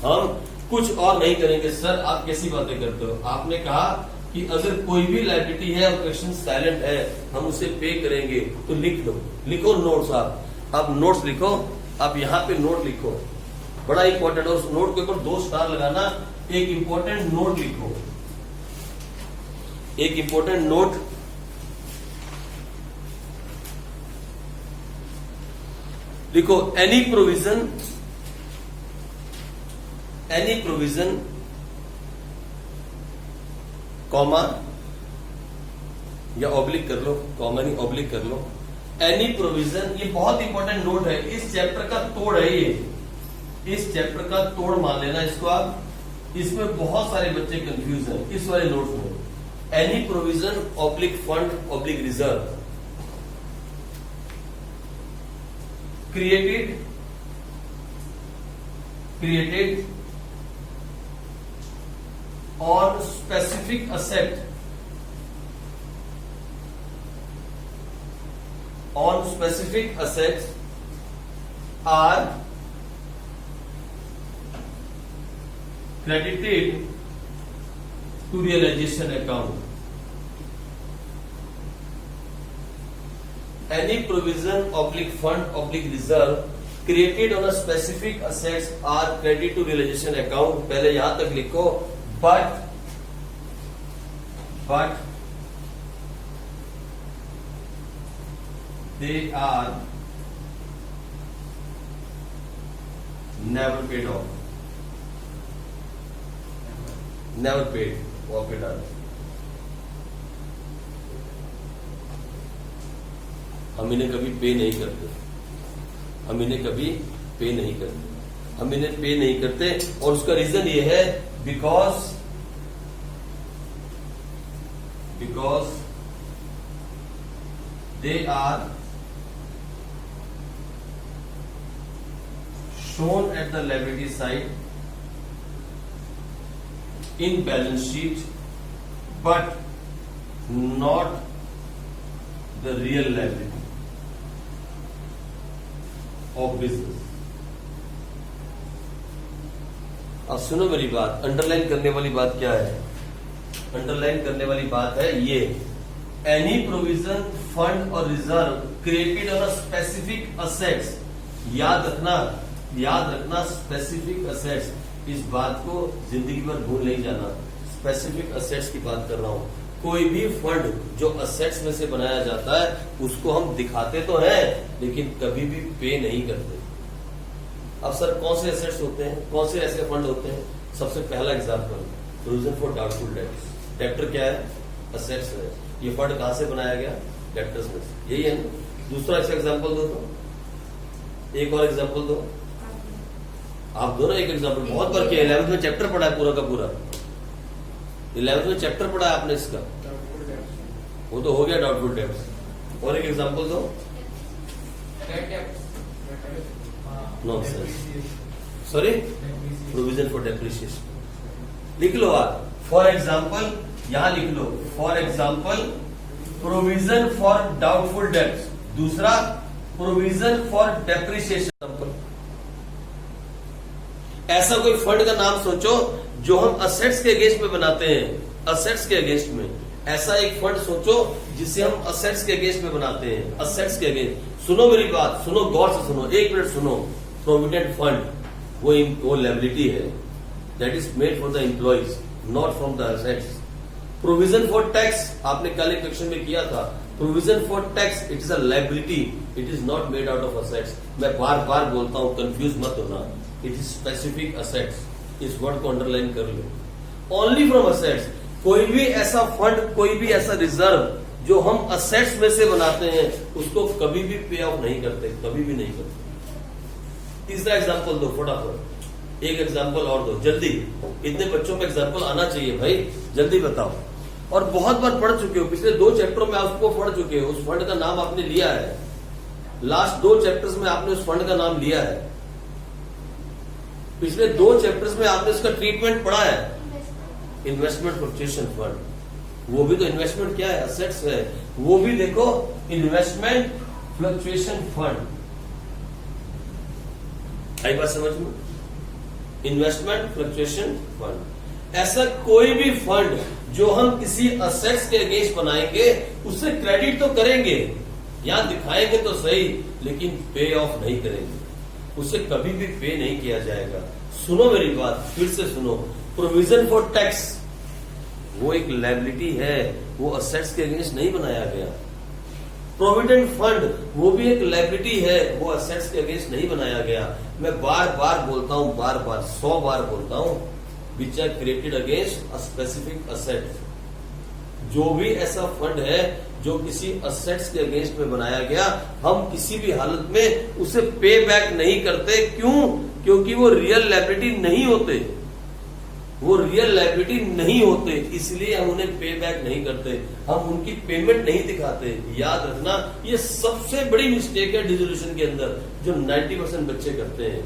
हम कुछ और नहीं करेंगे। सर आप कैसी बातें करते हो? आपने कहा कि अगर कोई भी लायबिलिटी है और क्वेश्चन साइलेंट है, हम उसे पे करेंगे, तो लिख लो, लिखो नोट्स। आप नोट्स लिखो, आप यहाँ पे नोट लिखो, बड़ा इंपॉर्टेंट। और उस नोट के ऊपर 2 स्टार लगाना, एक इंपॉर्टेंट नोट लिखो, एक इंपॉर्टेंट नोट लिखो। एनी प्रोविजन कॉमा या ऑब्लिक कर लो, कॉमन ही ऑब्लिक कर लो। एनी प्रोविजन, ये बहुत इंपॉर्टेंट नोट है, इस चैप्टर का तोड़ है ये, इस चैप्टर का तोड़ मान लेना इसको आप। इसमें बहुत सारे बच्चे कंफ्यूज हैं इस वाले नोट में। Any provision oblique fund oblique reserve created on specific asset are credited to realization account. Any provision oblique fund oblique reserve created on a specific assets are credited to realization account. पहले यहां तक लिखो, but they are never paid off. Never paid off it. हम इन्हें कभी पे नहीं करते, हम इन्हें कभी पे नहीं करते, हम इन्हें पे नहीं करते। और उसका रीजन ये है because they are shown at the liability side in balance sheet but not the real liability of business. अब सुनो मेरी बात, अंडरलाइन करने वाली बात क्या है? अंडरलाइन करने वाली बात है ये, एनी प्रोविजन फंड और reserve created on specific assets. याद रखना स्पेसिफिक असेट्स, इस बात को जिंदगी भर भूल नहीं जाना। स्पेसिफिक असेट्स की बात कर रहा हूं। कोई भी फंड जो असेट्स में से बनाया जाता है उसको हम दिखाते तो हैं लेकिन कभी भी पे नहीं करते। अब सर कौन से एसेट्स होते हैं, कौन से ऐसे फंड होते हैं? सबसे पहला example, provision for doubtful dates. Debtor क्या है? असेट्स है। ये फंड कहां से बनाया गया? डेप्टर्स में से, यही है ना। दूसरा एग्जांपल दो, तो एक और एग्जांपल दो। आप दो ना एक एग्जांपल, बहुत बार किया, 11th में चैप्टर पढ़ा है पूरा का पूरा, 11th में चैप्टर पढ़ा है आपने इसका, वो तो हो गया डाउटफुल डेब्ट्स। और एक एग्जांपल दो। Nonsense, sorry, provision for depreciation लिख लो आप। फॉर एग्जांपल यहां लिख लो, for example provision for doubtful debts. दूसरा प्रोविजन फॉर डेप्रिसिएशन। ऐसा कोई फंड का नाम सोचो जो हम असेट्स के अगेंस्ट में बनाते हैं, असेट्स के अगेंस्ट में। ऐसा एक फंड सोचो जिसे हम असेट्स के अगेंस्ट में बनाते हैं, असेट्स के अगेंस्ट। सुनो मेरी बात, सुनो गौर से सुनो, एक मिनट सुनो। प्रोविडेंट फंड वो लायबिलिटी है, that is made for the employees, not from the assets. Provision for tax आपने कल एक क्वेश्चन में किया था, provision for tax it is a liability, it is not made out of assets. मैं बार बार बोलता हूं, कंफ्यूज मत होना, इट इज स्पेसिफिक असेट्स। इस वर्ड को अंडरलाइन कर लो। Only from assets. कोई भी ऐसा फंड, कोई भी ऐसा रिजर्व जो हम असेट्स में से बनाते हैं उसको कभी भी पे ऑफ नहीं करते, कभी भी नहीं करते। तीसरा एग्जांपल दो फटाफट, एक एग्जांपल और दो जल्दी। इतने बच्चों में एग्जांपल आना चाहिए भाई, जल्दी बताओ। और बहुत बार पढ़ चुके हो, पिछले 2 चैप्टरों में आप उसको पढ़ चुके हो, उस फंड का नाम आपने लिया है। लास्ट 2 चैप्टर्स में आपने उस फंड का नाम लिया है, पिछले 2 चैप्टर्स में आपने इसका ट्रीटमेंट पढ़ा है। इन्वेस्टमेंट फ्लक्चुएशन फंड, वो भी तो इन्वेस्टमेंट क्या है? असेट्स है। वो भी देखो इन्वेस्टमेंट फ्लक्चुएशन फंड। आई बात समझ में? Investment fluctuation fund. ऐसा कोई भी फंड जो हम किसी असेट्स के अगेंस्ट बनाएंगे उससे क्रेडिट तो करेंगे, यहां दिखाएंगे तो सही, लेकिन पे ऑफ नहीं करेंगे, उसे कभी भी पे नहीं किया जाएगा। सुनो मेरी बात, फिर से सुनो। प्रोविजन फॉर टैक्स वो एक लायबिलिटी है, वो असेट्स के अगेंस्ट नहीं बनाया गया। प्रोविडेंट फंड वो भी एक लायबिलिटी है, वो असेट्स के अगेंस्ट नहीं बनाया गया। मैं बार बार बोलता हूं, बार बार 100 बार बोलता हूं, which are created against a specific asset. जो भी ऐसा फंड है जो किसी असेट्स के अगेंस्ट में बनाया गया, हम किसी भी हालत में उसे पे बैक नहीं करते। क्यों? क्योंकि वो रियल लायबिलिटी नहीं होते, वो रियल लायबिलिटी नहीं होते, इसलिए हम उन्हें पे बैक नहीं करते, हम उनकी पेमेंट नहीं दिखाते। याद रखना, ये सबसे बड़ी मिस्टेक है डिसोल्यूशन के अंदर, जो 90% बच्चे करते हैं।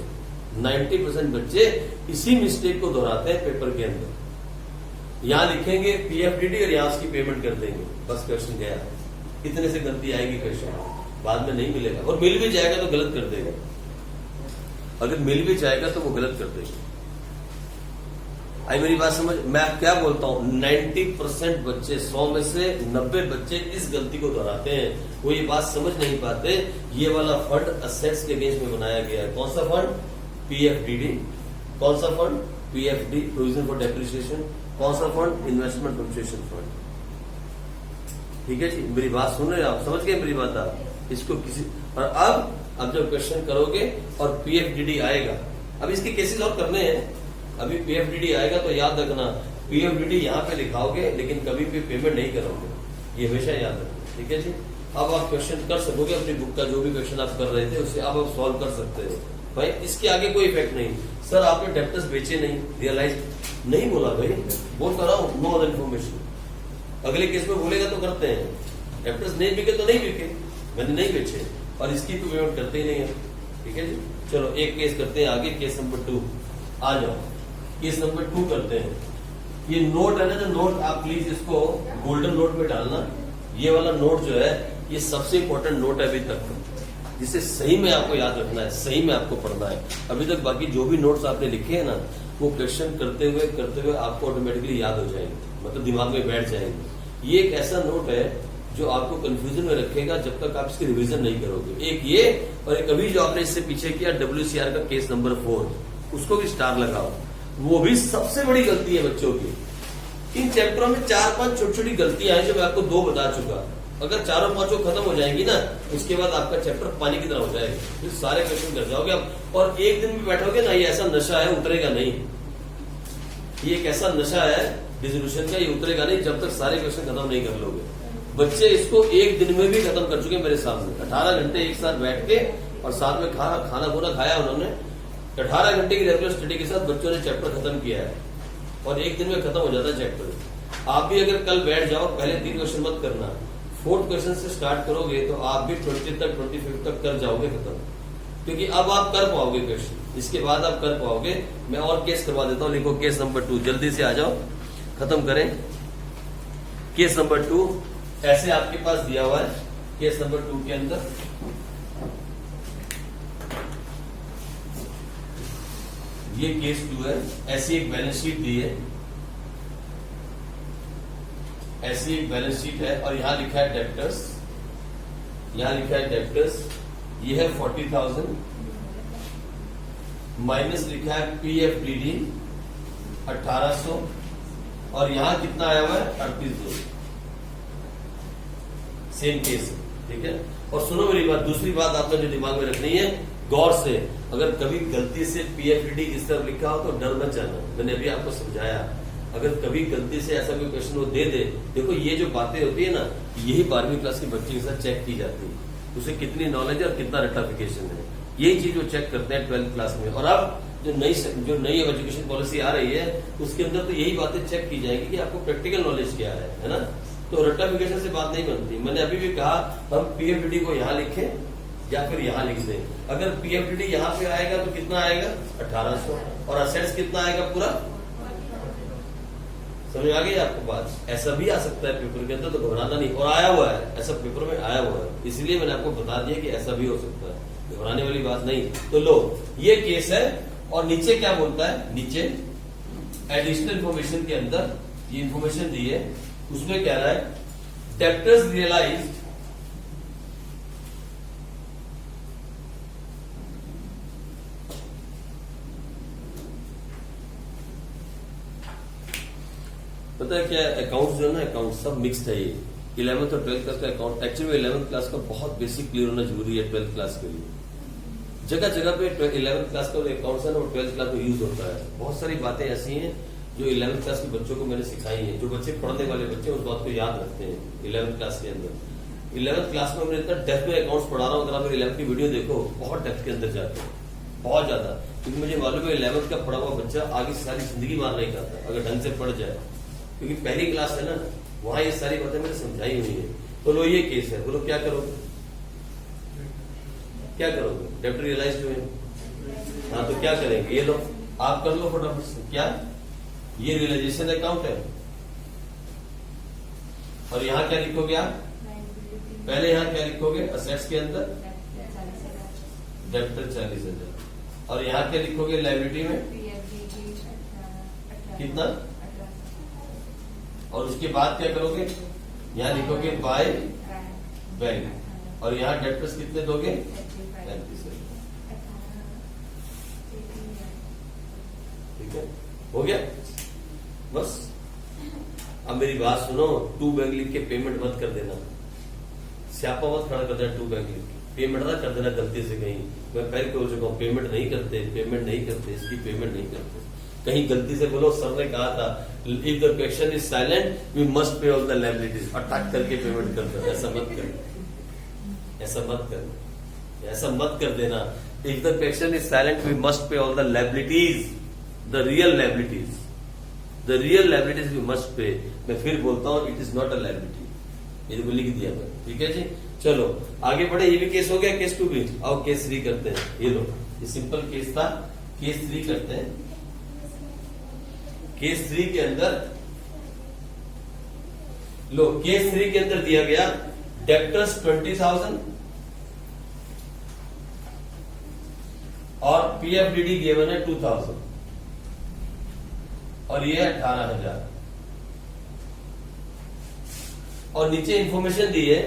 90% बच्चे इसी मिस्टेक को दोहराते हैं पेपर के अंदर। यहां लिखेंगे पीएफडीडी और यहां उसकी पेमेंट कर देंगे, बस क्वेश्चन गया। इतने से गलती आएगी क्वेश्चन, बाद में नहीं मिलेगा, और मिल भी जाएगा तो गलत कर देगा। अगर मिल भी जाएगा तो वो गलत कर देगा। आई मेरी बात समझ? मैं क्या बोलता हूं, 90% बच्चे, 100 में से 90 बच्चे इस गलती को दोहराते हैं। वो ये बात समझ नहीं पाते, ये वाला फंड असेट्स के अगेंस्ट में बनाया गया है। कौन सा फंड? पीएफडीडी। कौन सा fund? PFD, provision for depreciation. कौन सा फंड? Investment compensation fund. ठीक है जी, मेरी बात सुन रहे हैं आप? समझ गए मेरी बात आप? इसको किसी, और अब जब क्वेश्चन करोगे और पीएफडीडी आएगा, अब इसके केसेस और करने हैं। अभी पीएफडीडी आएगा तो याद रखना, पीएफडीडी यहाँ पे लिखाओगे लेकिन कभी भी पेमेंट नहीं करोगे, ये हमेशा याद रखना। ठीक है जी, अब आप क्वेश्चन कर सकोगे अपनी बुक का, जो भी क्वेश्चन आप कर रहे थे उसे अब आप सॉल्व कर सकते हो भाई। इसके आगे कोई इफेक्ट नहीं। सर आपने डेप्टर्स बेचे नहीं, रियलाइज नहीं बोला भाई, बोल कर रहा हूं, नो अदर इन्फॉर्मेशन। अगले केस में बोलेगा तो करते हैं, डेप्टर्स नहीं बिके तो नहीं बिके, मैंने नहीं बेचे और इसकी तो पेमेंट करते ही नहीं है। ठीक है जी, चलो एक केस करते हैं आगे, केस नंबर 2 आ जाओ। केस नंबर 2 करते हैं। ये नोट है ना, जो नोट आप प्लीज इसको गोल्डन नोट में डालना। ये वाला नोट जो है ये सबसे इंपॉर्टेंट नोट है अभी तक, जिसे सही में आपको याद रखना है, सही में आपको पढ़ना है। अभी तक बाकी जो भी नोट्स आपने लिखे हैं ना, वो क्वेश्चन करते हुए आपको ऑटोमेटिकली याद हो जाएंगे, मतलब दिमाग में बैठ जाएंगे। ये एक ऐसा नोट है जो आपको कंफ्यूजन में रखेगा जब तक आप इसकी रिवीजन नहीं करोगे। एक ये, और एक अभी जो आपने इससे पीछे किया WCR का केस नंबर 4, उसको भी स्टार लगाओ। वो भी सबसे बड़ी गलती है बच्चों की। इन चैप्टरों में 4-5 छोटी छोटी गलतियां हैं जो मैं आपको 2 बता चुका। अगर 4-5 खत्म हो जाएंगी ना, उसके बाद आपका चैप्टर पानी की तरह हो जाएगा, फिर सारे क्वेश्चन कर जाओगे आप। और एक दिन भी बैठोगे ना, ये ऐसा नशा है, उतरेगा नहीं। ये एक ऐसा नशा है डिसोल्यूशन का, ये उतरेगा नहीं जब तक सारे क्वेश्चन खत्म नहीं कर लोगे। बच्चे इसको एक दिन में भी खत्म कर चुके मेरे सामने। 18 घंटे एक साथ बैठ के और साथ में खाना खूना खाया उन्होंने। 18 घंटे की रेगुलर स्टडी के साथ बच्चों ने चैप्टर खत्म किया है, और एक दिन में खत्म हो जाता है चैप्टर। आप भी अगर कल बैठ जाओ, पहले 3 क्वेश्चन मत करना, 4th क्वेश्चन से स्टार्ट करोगे तो आप भी 20 तक 25 तक कर जाओगे खत्म, क्योंकि अब आप कर पाओगे क्वेश्चन, इसके बाद आप कर पाओगे। मैं और केस करवा देता हूं, लिखो केस नंबर 2, जल्दी से आ जाओ, खत्म करें। केस नंबर 2 ऐसे आपके पास दिया हुआ है। केस नंबर 2 के अंदर ये केस 2 है। ऐसी एक बैलेंस शीट दी है, ऐसी एक बैलेंस शीट है, और यहां लिखा है डेप्टर्स, यहां लिखा है डेप्टर्स, ये है 40,000, माइनस लिखा है पीएफडीडी 1800, और यहां कितना आया हुआ है 38,000। सेम केस, ठीक है। और सुनो मेरी बात, दूसरी बात आपने जो दिमाग में रखनी है गौर से, अगर कभी गलती से पीएफडीडी इस तरफ लिखा हो तो डर मत जाना, मैंने अभी आपको समझाया। अगर कभी गलती से ऐसा कोई क्वेश्चन वो दे दे, देखो ये जो बातें होती है ना, यही 12वीं क्लास के बच्चे के साथ चेक की जाती है, उसे कितनी नॉलेज है और कितना रट्टाफिकेशन है, यही चीज वो चेक करते हैं 12th क्लास में। और अब जो नई एजुकेशन पॉलिसी आ रही है, उसके अंदर तो यही बातें चेक की जाएगी कि आपको प्रैक्टिकल नॉलेज क्या है ना। तो रट्टाफिकेशन से बात नहीं बनती। मैंने अभी भी कहा हम पीएफडीडी को यहाँ लिखें या फिर यहाँ लिख दें। अगर पीएफडीडी यहाँ पे आएगा तो कितना आएगा 1800, और असेट्स कितना आएगा पूरा, समझ आ गई आपको बात। ऐसा भी आ सकता है पेपर के अंदर, तो घबराना नहीं, और आया हुआ है ऐसा, पेपर में आया हुआ है, इसलिए मैंने आपको बता दिया कि ऐसा भी हो सकता है, घबराने वाली बात नहीं। तो लो ये केस है, और नीचे क्या बोलता है, नीचे एडिशनल इंफॉर्मेशन के अंदर ये इंफॉर्मेशन दी है, उसमें कह रहा है डेप्टर्स रियलाइज्ड पता है क्या, अकाउंट जो है ना, अकाउंट सब मिक्स्ड है। ये 11th और 12th क्लास का अकाउंट, एक्चुअली 11th क्लास का बहुत बेसिक क्लियर होना जरूरी है 12th क्लास के लिए। जगह जगह पे 11th क्लास का अकाउंट है ना, वो 12th क्लास में यूज होता है। बहुत सारी बातें ऐसी हैं जो 11th क्लास के बच्चों को मैंने सिखाई है। जो बच्चे पढ़ने वाले बच्चे उस बात को याद रखते हैं 11th क्लास के अंदर। 11th क्लास में मैं इतना डेप्थ में अकाउंट्स पढ़ा रहा हूँ, अगर आप 11th की वीडियो देखो बहुत डेप्थ के अंदर जाते हैं, बहुत ज्यादा। क्योंकि मुझे मालूम है 11th का पढ़ा हुआ बच्चा आगे सारी जिंदगी मार नहीं करता अगर ढंग से पढ़ जाए, क्योंकि पहली क्लास है ना, वहां ये सारी बातें मैंने समझाई हुई है। तो लो ये केस है, बोलो क्या करोगे, क्या करोगे? डेप्ट रियलाइज हुए, हाँ तो क्या करेंगे? ये लो आप कर लो फटाफट से। क्या ये रियलाइजेशन अकाउंट है, और यहां क्या लिखोगे आप? पहले यहां क्या लिखोगे? असेट्स के अंदर डेप्टर 40,000, और यहां क्या लिखोगे? लायबिलिटी में कितना? और उसके बाद क्या करोगे? यहां लिखोगे बाय बैंक, और यहां डेप्टर्स कितने दोगे? 35,000। ठीक है, हो गया बस। अब मेरी बात सुनो, टू बैंक लिख के पेमेंट मत कर देना, स्यापा मत खड़ा कर देना। टू बैंक लिख के पेमेंट ना कर देना गलती से कहीं। मैं पहले बोल चुका हूं, पेमेंट नहीं करते, पेमेंट नहीं करते, इसकी पेमेंट नहीं करते। कहीं गलती से बोलो, सर ने कहा था if the question is silent we must pay all the liabilities, attack करके पेमेंट कर दो। ऐसा मत कर, ऐसा मत कर, ऐसा मत कर देना। If the question is silent we must pay all the liabilities, the real liabilities, the real liabilities we must pay. मैं फिर बोलता हूं it is not a liability, ये लिख दिया मैं। ठीक है जी, चलो आगे बढ़े। ये भी केस हो गया, केस 2 भी। आओ केस 3 करते हैं। ये लो, ये सिंपल केस था, केस 3 करते हैं। केस 3 के अंदर लो, केस 3 के अंदर दिया गया डेप्टर्स 20,000 और पीएफडीडी गिवन है 2,000 और ये 18,000, और नीचे इंफॉर्मेशन दी है,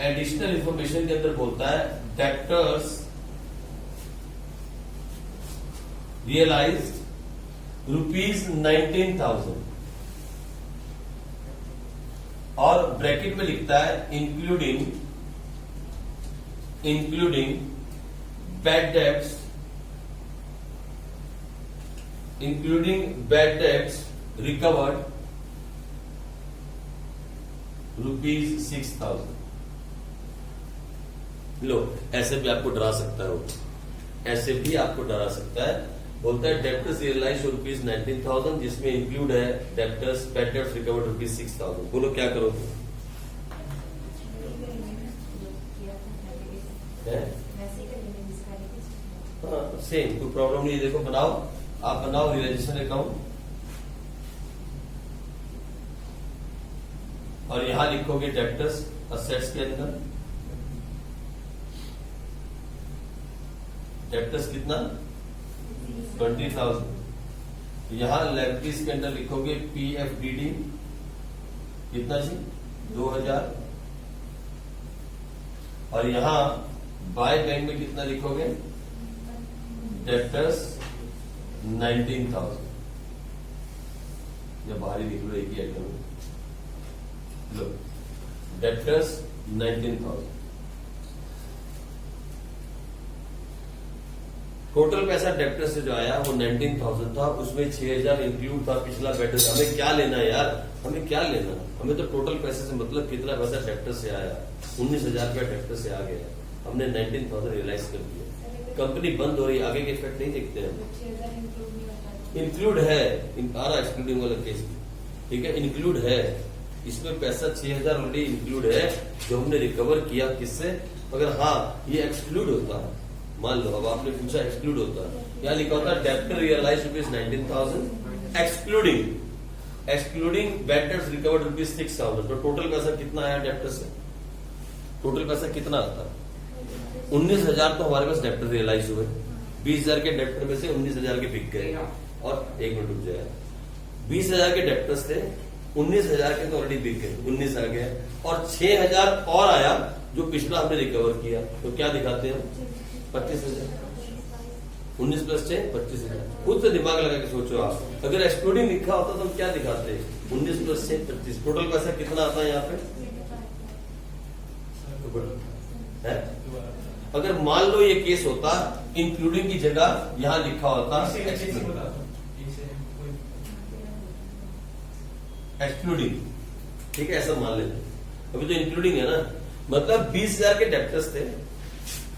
एडिशनल इंफॉर्मेशन के अंदर बोलता है डेप्टर्स रियलाइज्ड ₹19,000, और ब्रैकेट में लिखता है इंक्लूडिंग बैड डेब्ट्स रिकवर्ड ₹6,000। लो, ऐसे भी आपको डरा सकता है वो, ऐसे भी आपको डरा सकता है। बोलता है डेप्टर्स रियलाइज्ड ₹19,000 जिसमें इंक्लूड है डेप्टर्स बैड डेब्ट्स रिकवर्ड ₹6,000। बोलो क्या करोगे? हाँ सेम, कोई प्रॉब्लम नहीं है। देखो बनाओ, आप बनाओ रियलाइजेशन अकाउंट, और यहां लिखोगे डेप्टर्स असेट्स के अंदर। डेप्टर्स कितना? 20,000। यहां लायबिलिटीज के अंदर लिखोगे पीएफडीडी कितना जी? 2,000, और यहां बाय बैंक में कितना लिखोगे? डेप्टर्स 19,000। जब बाहरी लिख लो एक ही आइटम में, लो डेप्टर्स 19,000। टोटल पैसा डेप्टर से जो आया वो 19,000 था, उसमें 6,000 इंक्लूड था पिछला बैटर। हमें क्या लेना यार, हमें क्या लेना? हमें तो टोटल पैसे से मतलब कितना पैसा डेप्टर से आया। 19,000 रुपया डेप्टर से आ गया, हमने 19,000 रियलाइज कर दिया। कंपनी बंद हो रही, आगे के इफेक्ट नहीं देखते हैं। इंक्लूड है, आ रहा एक्सक्लूडिंग वाला केस, ठीक है, इंक्लूड है। इसमें पैसा 6,000 ऑलरेडी इंक्लूड है जो हमने रिकवर किया किससे? अगर हाँ ये एक्सक्लूड होता, मान लो अब आपने पूछा एक्सक्लूड होता, यहाँ लिखा होता debtor realise ₹19,000 excluding bad debts recovered ₹6,000। तो टोटल पैसा कितना आया डेप्टर से? टोटल पैसा कितना आता? 19,000 तो हमारे पास डेप्टर रियलाइज हुए। 20,000 के डेप्टर में से 19,000 के बिक गए, और एक मिनट रुक जाए, 20,000 के डेप्टर्स थे, 19,000 के तो ऑलरेडी बिक गए, 19 आ गया, और 6,000 और आया जो पिछला हमने रिकवर किया। तो क्या दिखाते हैं? 25,000। 19 + 6 25,000। खुद से दिमाग लगा के सोचो आप, अगर एक्सक्लूडिंग लिखा होता तो हम क्या दिखाते? 19 + 6 25। टोटल पैसा कितना आता है यहाँ पे? है? अगर मान लो ये केस होता, इंक्लूडिंग की जगह यहां लिखा होता एक्सक्लूडिंग, ठीक है, ऐसा मान लेते, अभी तो इंक्लूडिंग है ना, मतलब 20,000 के डेप्टर्स थे,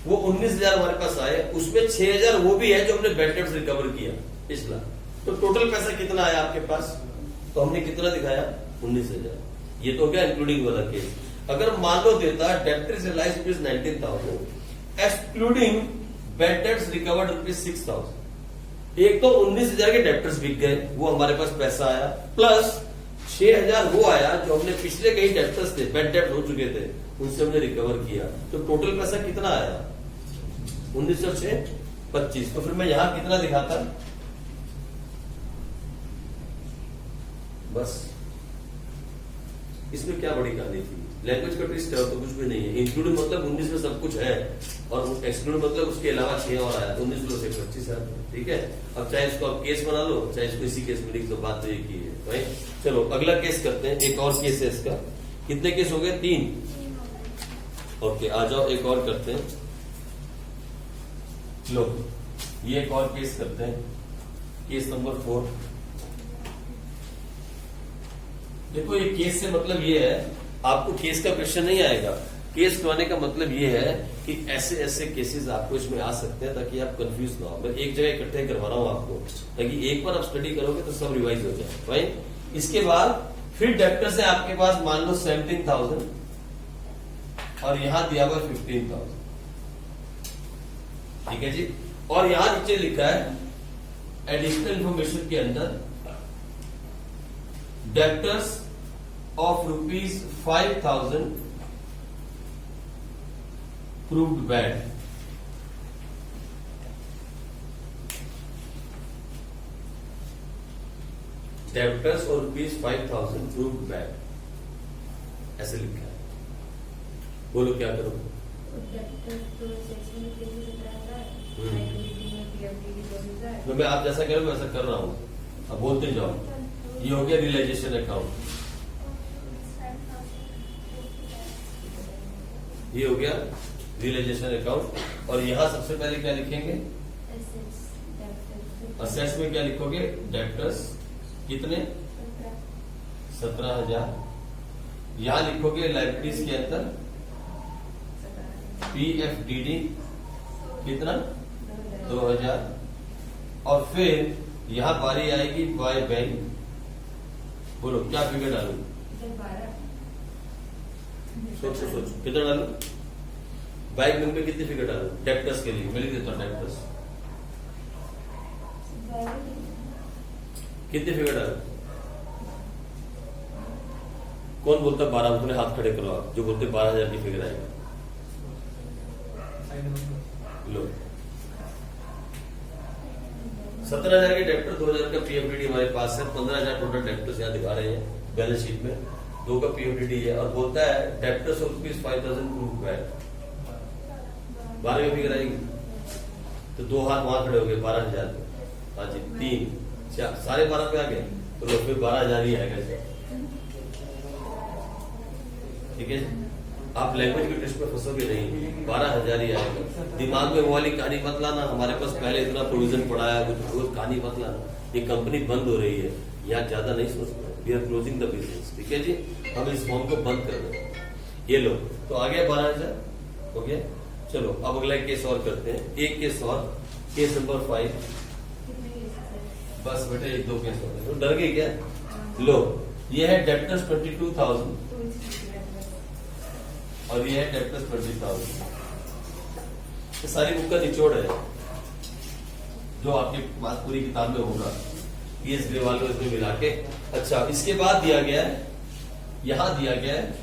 वो 19,000 हमारे पास आए, उसमें 6,000 वो भी है जो हमने बैड डेट्स रिकवर किया पिछला, तो टोटल पैसा कितना आया आपके पास, तो हमने कितना दिखाया 19,000, ये तो हो गया इंक्लूडिंग वाला केस। अगर मान लो देता debtors realise rupees 19,000, excluding bad debts recovered rupees 6,000, एक तो 19,000 के डेप्टर्स बिक गए, वो हमारे पास पैसा आया, प्लस 6,000 वो आया जो हमने पिछले कई डेप्टर्स थे, बैड डेट हो चुके थे, उनसे हमने रिकवर किया, तो टोटल पैसा कितना आया 19,006 25। तो फिर मैं यहां कितना दिखाता, बस इसमें क्या बड़ी कहानी थी, लैंग्वेज का ट्विस्ट है तो कुछ भी नहीं है। इंक्लूड मतलब 19 में सब कुछ है, और एक्सक्लूड मतलब उसके अलावा 6 और आया, 19 से 25 है, ठीक है। अब चाहे इसको आप केस बना लो, चाहे इसको इसी केस में लिख दो, बात तो एक ही है भाई। चलो अगला केस करते हैं, एक और केस है इसका, कितने केस हो गए 3, ओके आ जाओ एक और करते हैं, लो ये एक और केस करते हैं, केस नंबर 4। देखो ये केस से मतलब ये है, आपको केस का क्वेश्चन नहीं आएगा, केस करवाने का मतलब ये है कि ऐसे ऐसे केसेस आपको इसमें आ सकते हैं ताकि आप कंफ्यूज ना हो। मैं एक जगह इकट्ठे करवा रहा हूं आपको, ताकि एक बार आप स्टडी करोगे तो सब रिवाइज हो जाए भाई। इसके बाद फिर डेप्टर्स है आपके पास, मान लो 17,000 और यहां दिया हुआ 15,000, ठीक है जी। और यहां नीचे लिखा है एडिशनल इंफॉर्मेशन के अंदर debtors of rupees 5,000 proved bad. Debtors और रुपीज 5,000 प्रूव्ड बैड, ऐसे लिखा है, बोलो क्या करो। मैं आप जैसा करो वैसा कर रहा हूं, अब बोलते जाओ। ये हो गया रियलाइजेशन अकाउंट, ये हो गया रियलाइजेशन अकाउंट, और यहां सबसे पहले क्या लिखेंगे, असेट्स में क्या लिखोगे, डेप्टर्स कितने 17,000, यहां लिखोगे लाइब्रेरीज के अंदर PFDD कितना 2,000, और फिर यहां बारी आएगी बाय बैंक, बोलो क्या फिगर डालू, सोचो सोचो कितना डालू, बाय बैंक में कितनी फिगर डालू, डेप्टर्स के लिए मैं लिख देता हूं डेप्टर्स कितनी फिगर डालू, कौन बोलता 12, अपने हाथ खड़े करो आप जो बोलते 12,000 की फिगर आएगी, लो 17,000 के डेप्टर, 2,000 का PFDD हमारे पास है, 15,000 टोटल डेप्टर्स यहाँ दिखा रहे हैं बैलेंस शीट में, 2 का PFDD है, और बोलता है debtors of rupees 5,000 proved bad, 12 में फिगर आएगी, तो 2 हाथ वहां खड़े हो गए 12,000, हाँ जी 3 4 सारे 12 पे आ गए, तो लो फिर 12,000 ही आएगा, ठीक है। आप लैंग्वेज के टेस्ट में फंसोगे नहीं, 12,000 ही आएगा, दिमाग में वो वाली कहानी मत लाना, हमारे पास पहले इतना प्रोविजन पड़ा है, कुछ रोज कहानी मत लाना, ये कंपनी बंद हो रही है, यहाँ ज्यादा नहीं सोचना, we are closing the business, ठीक है जी, हम इस फॉर्म को बंद कर दें, ये लो तो आ गया 12,000 हो गया। चलो अब अगला केस और करते हैं, एक केस और, केस नंबर 5, बस बेटे 1-2 केस और, तो डर गए क्या, लो ये है डेप्टर्स 22,000 और ये है डेप्टर्स 20,000, ये सारी बुक का निचोड़ है जो आपके पास पूरी किताब में होगा, पीएस ग्रेवाल को इसमें मिला के। अच्छा इसके बाद दिया गया है, यहां दिया गया है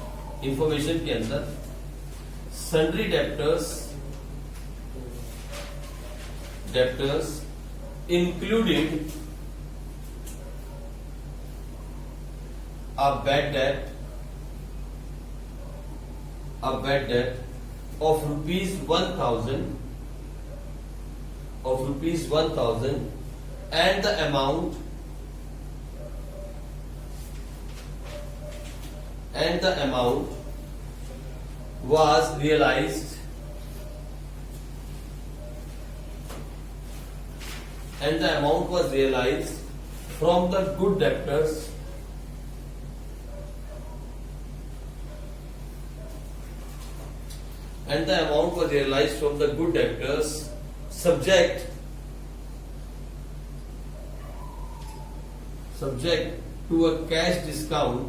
इंफॉर्मेशन के अंदर sundry debtors including a bad debt of rupees 1,000 and the amount was realized from the good debtors and the amount was realized from the good debtors subject to a cash discount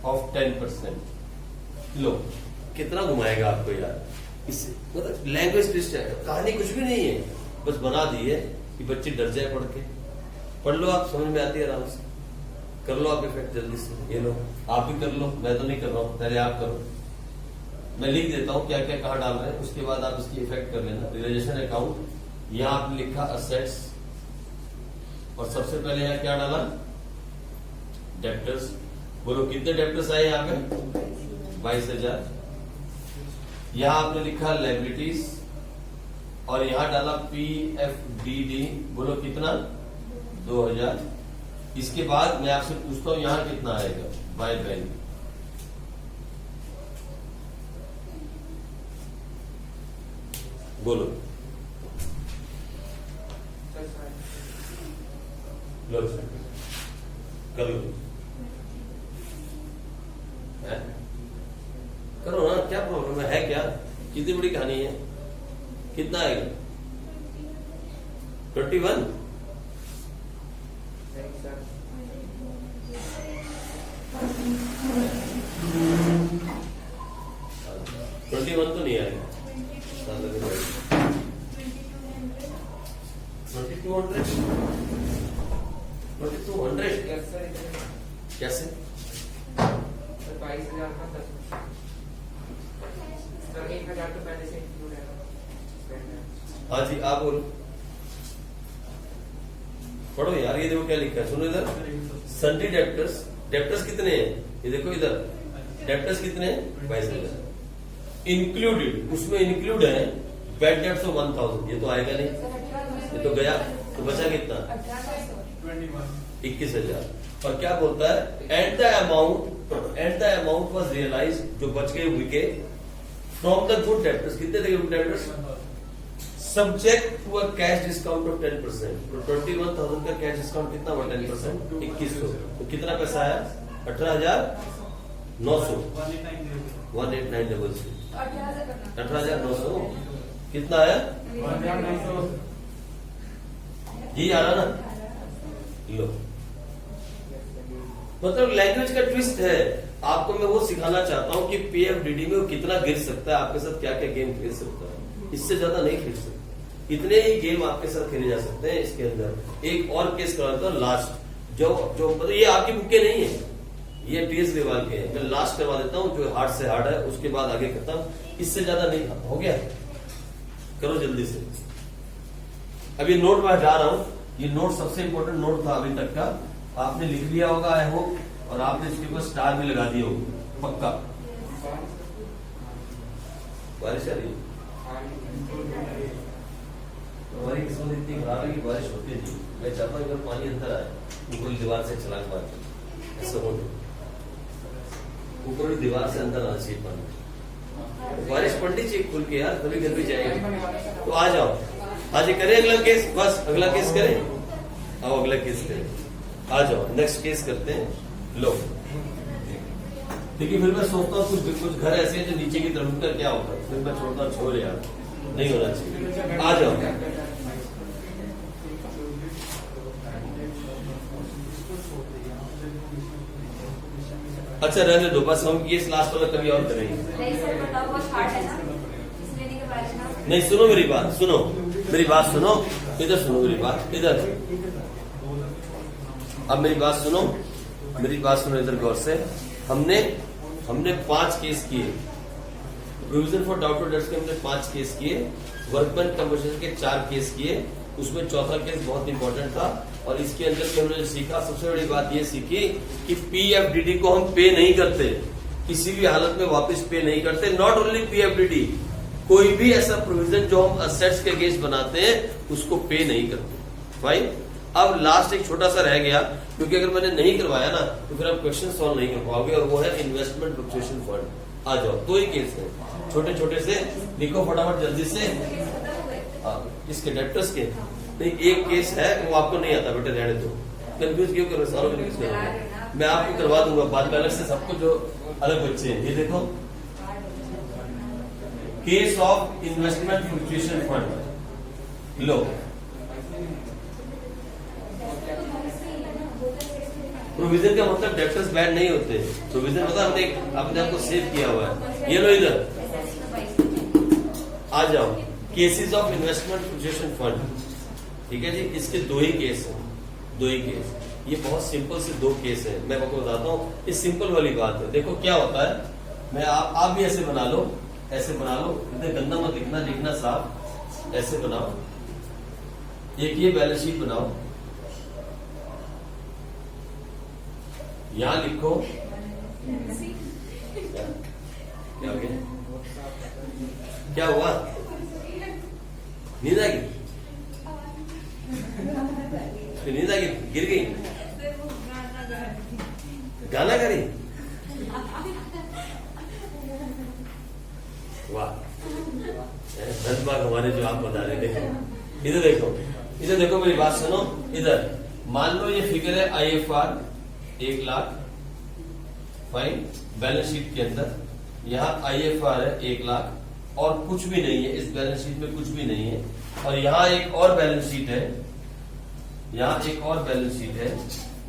of 10%. लो कितना घुमाएगा आपको यार, इससे मतलब language twist है, कहानी कुछ भी नहीं है, बस बना दी है कि बच्चे डर जाए पढ़ के। पढ़ लो आप, समझ में आती है आराम से, कर लो आप इफेक्ट जल्दी से। ये लो आप भी कर लो, मैं तो नहीं कर रहा हूं, पहले आप करो। मैं लिख देता हूं क्या क्या कहाँ डाल रहे हैं, उसके बाद आप इसकी इफेक्ट कर लेना। रियलाइजेशन अकाउंट, यहां आपने लिखा असेट्स, और सबसे पहले यहां क्या डाला, डेप्टर्स। बोलो कितने डेप्टर्स आए यहाँ पे, 22,000। यहां आपने लिखा लायबिलिटीज, और यहां डाला PFDD, बोलो कितना, 2,000। इसके बाद मैं आपसे पूछता हूं यहां कितना आएगा, बाय बैंक। बोलो लो कर लो, है? करो ना, क्या प्रॉब्लम है क्या, कितनी बड़ी कहानी है, कितना आएगा, 21। 21 तो नहीं आएगा, 2200 कैसे, 22,000 का 1,000 तो पहले से इंक्लूड है। हाँ जी आप बोलो, पढ़ो यार, ये देखो क्या लिखा है, सुनो इधर, सन्ड्री डेप्टर्स, डेप्टर्स कितने हैं, ये देखो इधर, डेप्टर्स कितने हैं, 22,000। इंक्लूडेड, उसमें इंक्लूड है बैड डेट्स ऑफ 1,000, ये तो आएगा नहीं, ये तो गया, तो बचा कितना, 21,000। और क्या बोलता है, at the amount was realise, जो बच गए हुए फ्रॉम द गुड डेप्टर्स, कितने थे good debtors, subject to a cash discount of 10%। तो 21,000 का कैश डिस्काउंट कितना हुआ, 10%, 2100। तो कितना पैसा आया, 18,900, 18900, 18,900 कितना आया, ये आ रहा ना, लो मतलब लैंग्वेज का ट्विस्ट है। आपको मैं वो सिखाना चाहता हूं कि PFDD में वो कितना गिर सकता है, आपके साथ क्या क्या गेम खेल सकता है, इससे ज्यादा नहीं खेल सकता। इतने ही गेम आपके साथ खेले जा सकते हैं। इसके अंदर एक और केस करवाता हूं लास्ट, जो मतलब ये आपकी बुके नहीं है, ये TS ग्रेवाल के हैं, मैं लास्ट करवा देता हूँ, जो हार्ड से हार्ड है, उसके बाद आगे खत्म, इससे ज्यादा नहीं खाता, हो गया, करो जल्दी से। अब ये नोट मैं हटा रहा हूं, ये नोट सबसे इंपॉर्टेंट नोट था अभी तक का, आपने लिख लिया होगा आई होप, और आपने इसके ऊपर स्टार भी लगा दिया होगा पक्का। बारिश आ रही है, हमारी किस्मत इतनी खराब है कि बारिश होती नहीं। मैं चाहता हूँ अगर पानी अंदर आए, ऊपर दीवार से छलांग मार के, ऐसा हो, ऊपर दीवार से अंदर आना चाहिए पानी, बारिश पड़नी चाहिए खुल के यार, तभी घर भी जाएगा। तो आ जाओ, आज करें अगला केस, बस अगला केस करें, अब अगला केस करें, आ जाओ नेक्स्ट केस करते हैं। लो देखिए, फिर मैं सोचता हूँ कुछ घर ऐसे हैं जो नीचे की तरफ का क्या होगा, फिर मैं छोड़ता छोड़ यार, नहीं होना चाहिए, आ जाओ। अच्छा रहने दो, बस हम केस लास्ट वाला कभी और करेंगे। नहीं सुनो मेरी बात, सुनो मेरी बात, सुनो इधर, सुनो मेरी बात इधर, अब मेरी बात सुनो, मेरी बात सुनो इधर गौर से। हमने 5 केस किए, प्रोविजन फॉर डाउटेड डेट्स के हमने 5 केस किए, वर्कमैन कंपनसेशन के 4 केस किए, उसमें चौथा केस बहुत इंपॉर्टेंट था। और इसके अंदर भी हमने सीखा, सबसे बड़ी बात ये सीखी कि PFDD को हम पे नहीं करते, किसी भी हालत में वापस पे नहीं करते। नॉट ओनली PFDD, कोई भी ऐसा प्रोविजन जो हम असेट्स के अगेंस्ट बनाते हैं उसको पे नहीं करते। फाइन, अब लास्ट एक छोटा सा रह गया, क्योंकि अगर मैंने नहीं करवाया ना तो फिर आप क्वेश्चन सॉल्व नहीं कर पाओगे, और वो है इन्वेस्टमेंट फ्लक्चुएशन फंड। आ जाओ, 2 ही केस है, छोटे छोटे से लिखो फटाफट जल्दी से। इसके डेप्टर्स के नहीं, एक केस है वो आपको नहीं आता बेटे, रहने दो, कंफ्यूज क्यों कर रहे, सारों मैं आपको करवा दूंगा बाद में अलग से सबको जो अलग बच्चे हैं। ये देखो case of investment fluctuation fund low. Provision का मतलब डेप्टर्स बैड नहीं होते। प्रोविजन मतलब हमने अपने आप को सेव किया हुआ है। ये लो इधर आ जाओ, cases of investment fluctuation fund, ठीक है जी। इसके दो ही केस हैं, दो ही केस। ये बहुत सिंपल से दो केस है, मैं आपको बताता हूँ। ये सिंपल वाली बात है। देखो क्या होता है, मैं आप भी ऐसे बना लो, ऐसे बना लो, इतने गंदा मत लिखना, लिखना साफ, ऐसे बनाओ। एक ये बैलेंस शीट बनाओ, यहां लिखो क्या हो गया, क्या हुआ, नींद आ गई, नींद आ गई, गिर गई, गाना गा रही, वाह धन्यवाद हमारे जो आप बता रहे। देखो इधर देखो, इधर देखो, मेरी बात सुनो। इधर मान लो ये फिगर है IFR 1 lakh, fine, balance sheet के अंदर यहाँ IFR है 1 लाख और कुछ भी नहीं है, इस बैलेंस शीट में कुछ भी नहीं है। और यहाँ एक और बैलेंस शीट है, यहाँ एक और बैलेंस शीट है,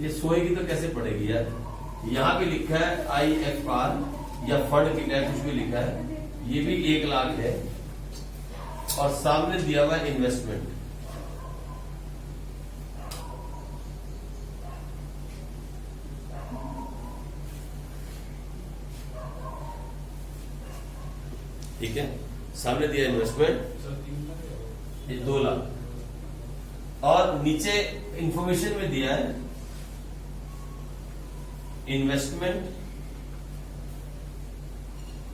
ये सोएगी तो कैसे पड़ेगी यार। यहाँ भी लिखा है IFR या फंड की क्या कुछ भी लिखा है, ये भी 1 लाख है और सामने दिया हुआ है इन्वेस्टमेंट। ठीक है, सामने दिया इन्वेस्टमेंट, ये 2 लाख और नीचे इंफॉर्मेशन में दिया है इन्वेस्टमेंट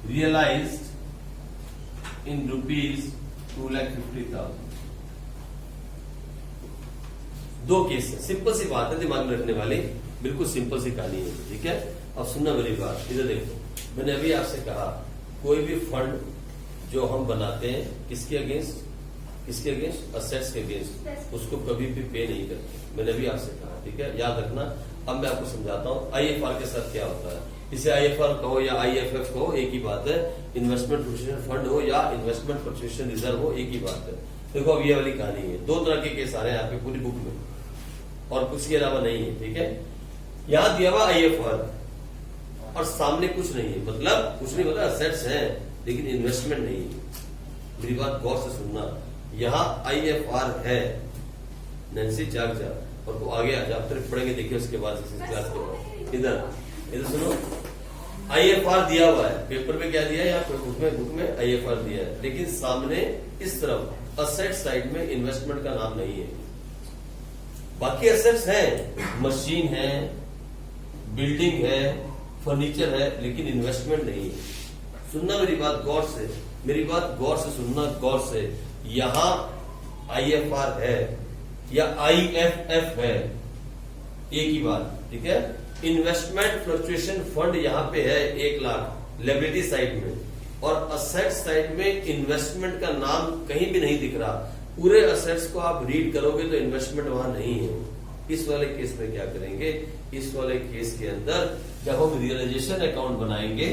रियलाइज्ड इन ₹2,50,000। दो केस है, सिंपल सी बात है, दिमाग में रखने वाली बिल्कुल सिंपल सी कहानी है। ठीक है, अब सुनना मेरी बात, इधर देखो, मैंने अभी आपसे कहा कोई भी फंड जो हम बनाते हैं किसके अगेंस्ट, किसके अगेंस्ट, असेट्स के अगेंस्ट, उसको कभी भी पे नहीं करते। मैंने अभी आपसे कहा, ठीक है, याद रखना। अब मैं आपको समझाता हूँ IFR के साथ क्या होता है। इसे IFR कहो या IFF कहो, एक ही बात है। इन्वेस्टमेंट फ्लक्चुएशन फंड हो या इन्वेस्टमेंट फ्लक्चुएशन रिजर्व हो, एक ही बात है। देखो अब ये वाली कहानी है, 2 तरह के केस आ रहे हैं यहाँ पे पूरी बुक में और कुछ के अलावा नहीं है। ठीक है, यहाँ दिया हुआ IFR और सामने कुछ नहीं है, मतलब कुछ नहीं, मतलब असेट्स हैं लेकिन इन्वेस्टमेंट नहीं है। मेरी बात गौर से सुनना, यहाँ IFR है, नैन्सी जाग जा और वो आगे आ जा, फिर पढ़ेंगे, देखिए उसके बाद क्लास के बाद। इधर सुनो, IFR दिया हुआ है पेपर में, क्या दिया है यहाँ बुक में IFR दिया है, लेकिन सामने इस तरफ असेट साइड में इन्वेस्टमेंट का नाम नहीं है। बाकी असेट्स हैं, मशीन है, बिल्डिंग है, फर्नीचर है, लेकिन इन्वेस्टमेंट नहीं है। सुनना मेरी बात गौर से, मेरी बात गौर से सुनना, गौर से। यहां IFR है या IFF है, एक ही बात। ठीक है, इन्वेस्टमेंट फ्लक्चुएशन फंड यहां पे है 1 लाख लायबिलिटी साइड में, और असेट साइड में इन्वेस्टमेंट का नाम कहीं भी नहीं दिख रहा। पूरे असेट्स को आप रीड करोगे तो इन्वेस्टमेंट वहां नहीं है। इस वाले केस में क्या करेंगे, इस वाले केस के अंदर जब हम रियलाइजेशन अकाउंट बनाएंगे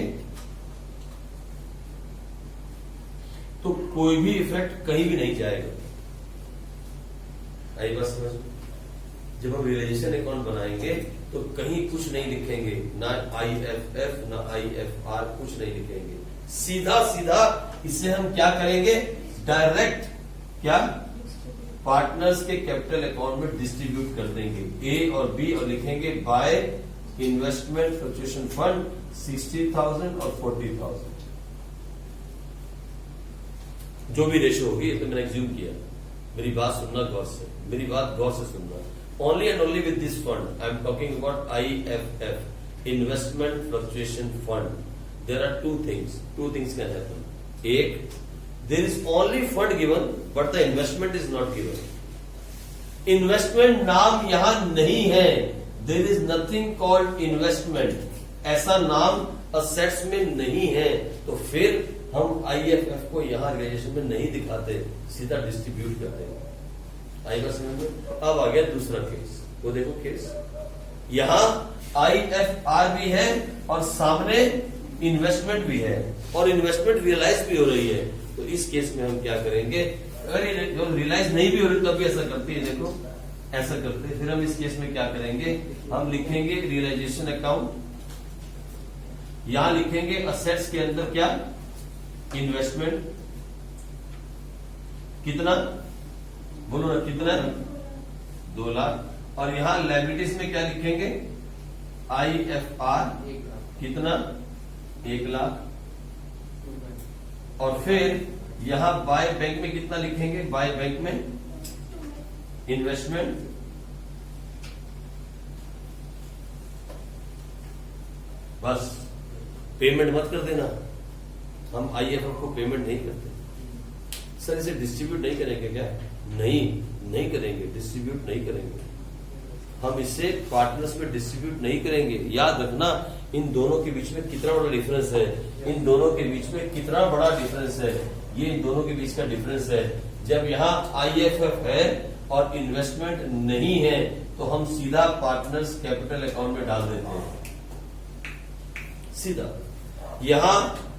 तो कोई भी इफेक्ट कहीं भी नहीं जाएगा। आई बात समझ? जब हम रियलाइजेशन अकाउंट बनाएंगे तो कहीं कुछ नहीं लिखेंगे, ना IFF ना IFR, कुछ नहीं लिखेंगे। सीधा सीधा इसे हम क्या करेंगे, डायरेक्ट क्या पार्टनर्स के कैपिटल अकाउंट में डिस्ट्रीब्यूट कर देंगे, A और B, और लिखेंगे बाय इन्वेस्टमेंट फ्लक्चुएशन फंड 60,000 और 40,000, जो भी रेशो होगी। ये तो मैंने एज्यूम किया। मेरी बात सुनना गौर से, मेरी बात गौर से सुनना। Only and only with this fund I am talking about IFF, investment fluctuation fund, there are two things can happen. एक, there is only fund given but the investment is not given. Investment नाम यहां नहीं है, there is nothing called investment, ऐसा नाम assets में नहीं है। तो फिर हम IFF को यहां रियलाइजेशन में नहीं दिखाते, सीधा डिस्ट्रीब्यूट करते हैं। आई बात समझ में? अब आ गया दूसरा केस, वो देखो केस, यहां IFR भी है और सामने इन्वेस्टमेंट भी है और इन्वेस्टमेंट रियलाइज भी हो रही है। तो इस केस में हम क्या करेंगे, अगर ये रियलाइज नहीं भी हो रही तब भी ऐसा करती है, देखो ऐसा करते हैं। फिर हम इस केस में क्या करेंगे, हम लिखेंगे रियलाइजेशन अकाउंट, यहां लिखेंगे असेट्स के अंदर क्या, इन्वेस्टमेंट, कितना बोलो ना, कितना 2 लाख, और यहां लायबिलिटीज में क्या लिखेंगे, IFR कितना 1 लाख, और फिर यहां बाय बैंक में कितना लिखेंगे, बाय बैंक में इन्वेस्टमेंट, बस पेमेंट मत कर देना, हम IFR को पेमेंट नहीं करते। सर इसे डिस्ट्रीब्यूट नहीं करेंगे क्या, नहीं करेंगे, डिस्ट्रीब्यूट नहीं करेंगे, हम इसे पार्टनर्स में डिस्ट्रीब्यूट नहीं करेंगे। याद रखना इन दोनों के बीच में कितना बड़ा डिफरेंस है, इन दोनों के बीच में कितना बड़ा डिफरेंस है, ये इन दोनों के बीच का डिफरेंस है। जब यहाँ IFF है और इन्वेस्टमेंट नहीं है तो हम सीधा पार्टनर्स कैपिटल अकाउंट में डाल देते हैं, सीधा। यहाँ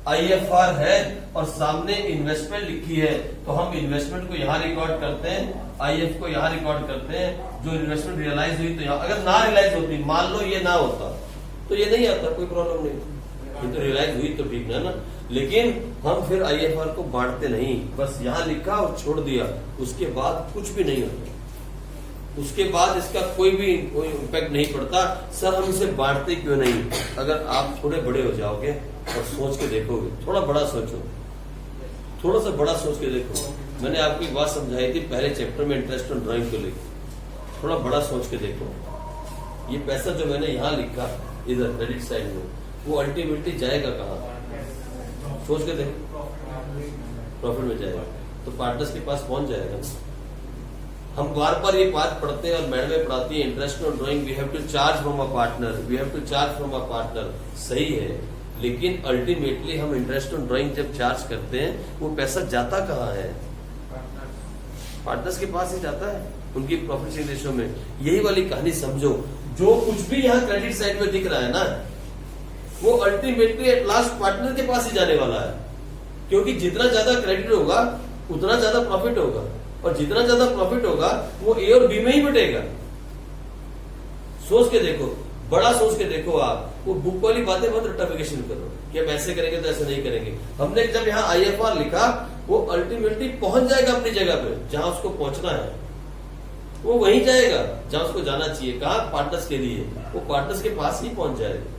IFR है और सामने इन्वेस्टमेंट लिखी है तो हम इन्वेस्टमेंट को यहाँ रिकॉर्ड करते हैं, IF को यहाँ रिकॉर्ड करते हैं। जो इन्वेस्टमेंट रियलाइज हुई तो यहाँ, अगर ना रियलाइज होती, मान लो ये ना होता तो ये नहीं आता, कोई प्रॉब्लम नहीं, ये तो रियलाइज हुई तो ठीक है ना। लेकिन हम फिर IFR को बांटते नहीं, बस यहाँ लिखा और छोड़ दिया, उसके बाद कुछ भी नहीं होता, उसके बाद इसका कोई इम्पैक्ट नहीं पड़ता। सर हम इसे बांटते क्यों नहीं, अगर आप थोड़े बड़े हो जाओगे और सोच के देखोगे, थोड़ा बड़ा सोचो, थोड़ा सा बड़ा सोच के देखो। मैंने आपको एक बात समझाई थी पहले चैप्टर में इंटरेस्ट ऑन ड्राइंग को लेकर, थोड़ा बड़ा सोच के देखो। ये पैसा जो मैंने यहाँ लिखा इधर क्रेडिट साइड में, वो अल्टीमेटली जाएगा कहाँ, सोच के देखो, प्रॉफिट में जाएगा, तो पार्टनर्स के पास पहुंच जाएगा। हम बार बार ये बात पढ़ते हैं और मैडम पढ़ाती है interest on drawing we have to charge from a partner, we have to charge from a partner, सही है। लेकिन अल्टीमेटली हम इंटरेस्ट ऑन ड्राइंग जब चार्ज करते हैं वो पैसा जाता कहाँ है, पार्टनर्स के पास ही जाता है, उनकी प्रॉफिट शेयरिंग रेशियो में। यही वाली कहानी समझो, जो कुछ भी यहाँ क्रेडिट साइड में दिख रहा है ना, वो अल्टीमेटली एट लास्ट पार्टनर के पास ही जाने वाला है, क्योंकि जितना ज्यादा क्रेडिट होगा उतना ज्यादा प्रॉफिट होगा, और जितना ज्यादा प्रॉफिट होगा वो A और B में ही बटेगा। सोच के देखो, बड़ा सोच के देखो आप, वो बुक वाली बातें मत रट्टाफिकेशन करो कि हम ऐसे करेंगे तो ऐसे नहीं करेंगे। हमने जब यहाँ IFR लिखा, वो अल्टीमेटली पहुंच जाएगा अपनी जगह पे जहां उसको पहुंचना है, वो वहीं जाएगा जहां उसको जाना चाहिए। कहा, पार्टनर्स के लिए, वो पार्टनर्स के पास ही पहुंच जाएगा,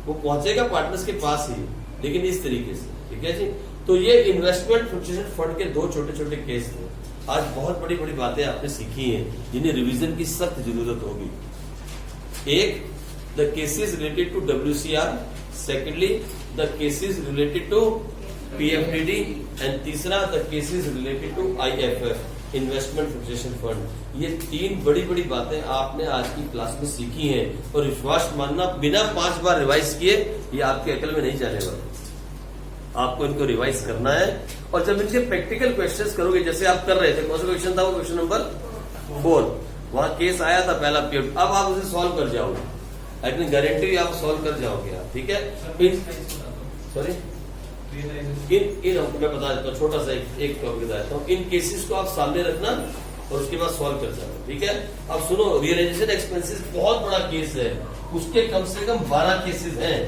वो पहुंचेगा पार्टनर्स के पास ही, लेकिन इस तरीके से, ठीक है जी। तो ये इन्वेस्टमेंट फ्लक्चुएशन फंड के 2 छोटे छोटे केस थे। आज बहुत बड़ी बड़ी बातें आपने सीखी हैं जिन्हें रिवीजन की सख्त जरूरत होगी। एक, the cases related to WCR, secondly the cases related to PFDD, and तीसरा the cases related to IFF, investment fluctuation fund. ये 3 बड़ी बड़ी बातें आपने आज की क्लास में सीखी हैं, और विश्वास मानना बिना 5 बार रिवाइज किए ये आपके अकल में नहीं जाने वाला, आपको इनको रिवाइज करना है। और जब इनके प्रैक्टिकल क्वेश्चंस करोगे, जैसे आप कर रहे थे, कौन सा क्वेश्चन था वो, क्वेश्चन नंबर 4, वहां केस आया था पहला पीरियड, अब आप उसे सॉल्व कर जाओगे, अपनी गारंटी आप सॉल्व कर जाओगे आप, ठीक है। सॉरी, मैं बता देता हूँ, छोटा सा एक टॉपिक बता देता हूँ। इन केसेस को आप सामने रखना और उसके बाद सॉल्व कर जाओ, ठीक है। अब सुनो, रियलाइजेशन एक्सपेंसेस बहुत बड़ा केस है, उसके कम से कम 12 केसेस हैं।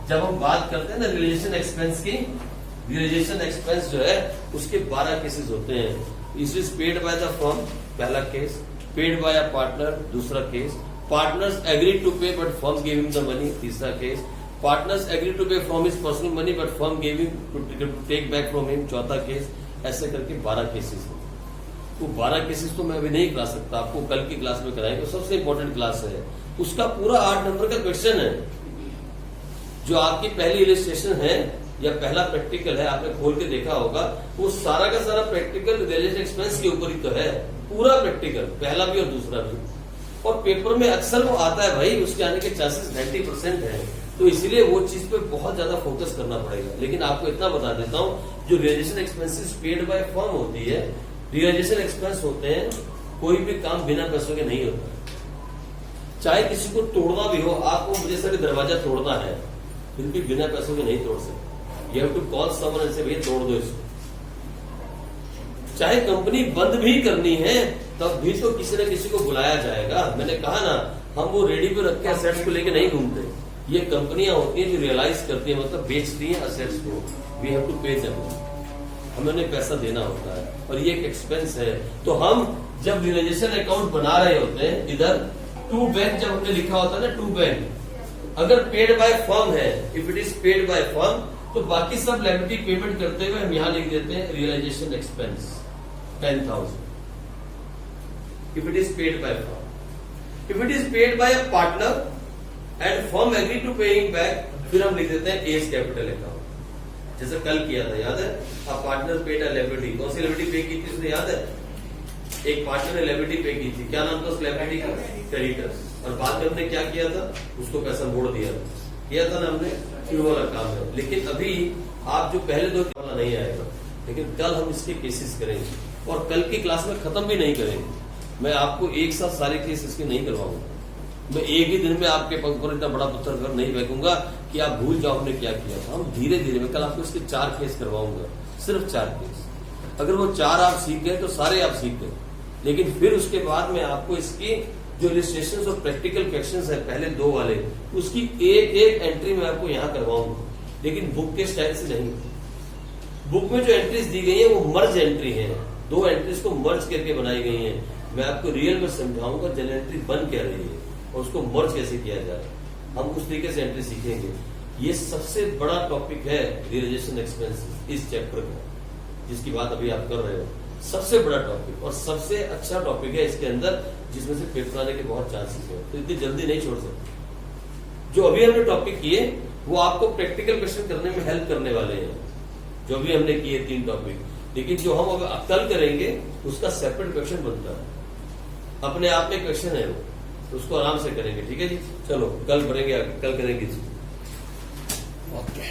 जब हम बात करते हैं ना रियलाइजेशन एक्सपेंस की, रियलाइजेशन एक्सपेंस जो है उसके 12 केसेस होते हैं। It is paid by the firm, पहला case, paid by a partner, दूसरा case, partners agree to pay but firm give him the money, तीसरा case, partners agree to pay from his personal money but firm give him to take back from him, चौथा case. ऐसे करके 12 cases हैं। वो 12 cases तो मैं अभी नहीं करा सकता, आपको कल की क्लास में कराएंगे, सबसे इंपॉर्टेंट क्लास है। उसका पूरा 8 नंबर का क्वेश्चन है, जो आपकी पहली इलिस्ट्रेशन है या पहला प्रैक्टिकल है, आपने खोल के देखा होगा, वो सारा का सारा प्रैक्टिकल रियलाइजेशन एक्सपेंस के ऊपर ही तो है, पूरा प्रैक्टिकल, पहला भी और दूसरा भी। और पेपर में अक्सर वो आता है भाई, उसके आने के चांसेस 90% है, तो इसलिए वो चीज पे बहुत ज्यादा फोकस करना पड़ेगा। लेकिन आपको इतना बता देता हूँ, जो realisation expenses paid by firm होती है, रियलाइजेशन एक्सपेंस होते हैं, कोई भी काम बिना पैसों के नहीं होता। चाहे किसी को तोड़ना भी हो, आपको मुझे से दरवाजा तोड़ना है, फिर भी बिना पैसों के नहीं तोड़ सकते। You have to call someone and से भैया तोड़ दो इसको। चाहे कंपनी बंद भी करनी है तब भी तो किसी न किसी को बुलाया जाएगा। मैंने कहा ना, हम वो रेडी पे रख के असेट्स को लेके नहीं घूमते। ये कंपनियां होती हैं जो रियलाइज करती हैं, मतलब बेचती हैं असेट्स को। We have to pay them, हमें उन्हें पैसा देना होता है और ये एक एक्सपेंस है। तो हम जब रियलाइजेशन अकाउंट बना रहे होते हैं, इधर टू बैंक जब हमने लिखा होता है ना, टू बैंक, अगर पेड बाय फर्म है, if it is paid by firm, तो बाकी सब लायबिलिटी पेमेंट करते हुए हम यहां लिख देते हैं realisation expense 10,000 if it is paid by firm. If it is paid by a partner and firm agree to paying back, फिर हम लिख देते हैं एज कैपिटल अकाउंट। जैसे कल किया था, याद है? अब पार्टनर पेड अ लायबिलिटी, कौन सी लायबिलिटी पे की थी उसने, याद है? एक पार्टनर ने लायबिलिटी पे की थी, क्या नाम था उस लायबिलिटी का? क्रेडिटर्स। और बाद में हमने क्या किया था, उसको पैसा मोड़ दिया था ना हमने, फिर वाला काम है। लेकिन अभी आप जो पहले दो वाला नहीं आएगा, लेकिन कल हम इसके केसेस करेंगे और कल की क्लास में खत्म भी नहीं करेंगे। मैं आपको एक साथ सारे केस इसके नहीं करवाऊंगा। मैं एक ही दिन में आपके पंख पर इतना बड़ा पत्थर कर नहीं फेंकूंगा कि आप भूल जाओ हमने क्या किया था। हम धीरे धीरे, मैं कल आपको इसके 4 केस करवाऊंगा, सिर्फ 4 केस। अगर वो 4 आप सीख गए तो सारे आप सीख गए। लेकिन फिर उसके बाद में आपको इसकी जो इलिस्ट्रेशन और प्रैक्टिकल क्वेश्चंस है पहले 2 वाले, उसकी एक एक एंट्री मैं आपको यहाँ करवाऊंगा, लेकिन बुक के स्टाइल से नहीं। बुक में जो एंट्रीज दी गई है वो मर्ज एंट्री है, 2 एंट्रीज को मर्ज करके बनाई गई है। मैं आपको रियल में समझाऊंगा जनरल एंट्री बन क्या रही है और उसको मर्ज कैसे किया जाए। हम उस तरीके से एंट्री सीखेंगे। ये सबसे बड़ा टॉपिक है रियलाइजेशन एक्सपेंसेस इस चैप्टर का, जिसकी बात अभी आप कर रहे हो। सबसे बड़ा टॉपिक और सबसे अच्छा टॉपिक है इसके अंदर, जिसमें से पेपर आने के बहुत चांसेस है, तो इतनी जल्दी नहीं छोड़ सकते। जो अभी हमने टॉपिक किए वो आपको प्रैक्टिकल क्वेश्चन करने में हेल्प करने वाले हैं, जो भी हमने किए 3 टॉपिक। लेकिन जो हम अब कल करेंगे उसका सेपरेट क्वेश्चन बनता है, अपने आप में क्वेश्चन है वो, तो उसको आराम से करेंगे। ठीक है जी, चलो कल करेंगे, कल करेंगे जी। ओके।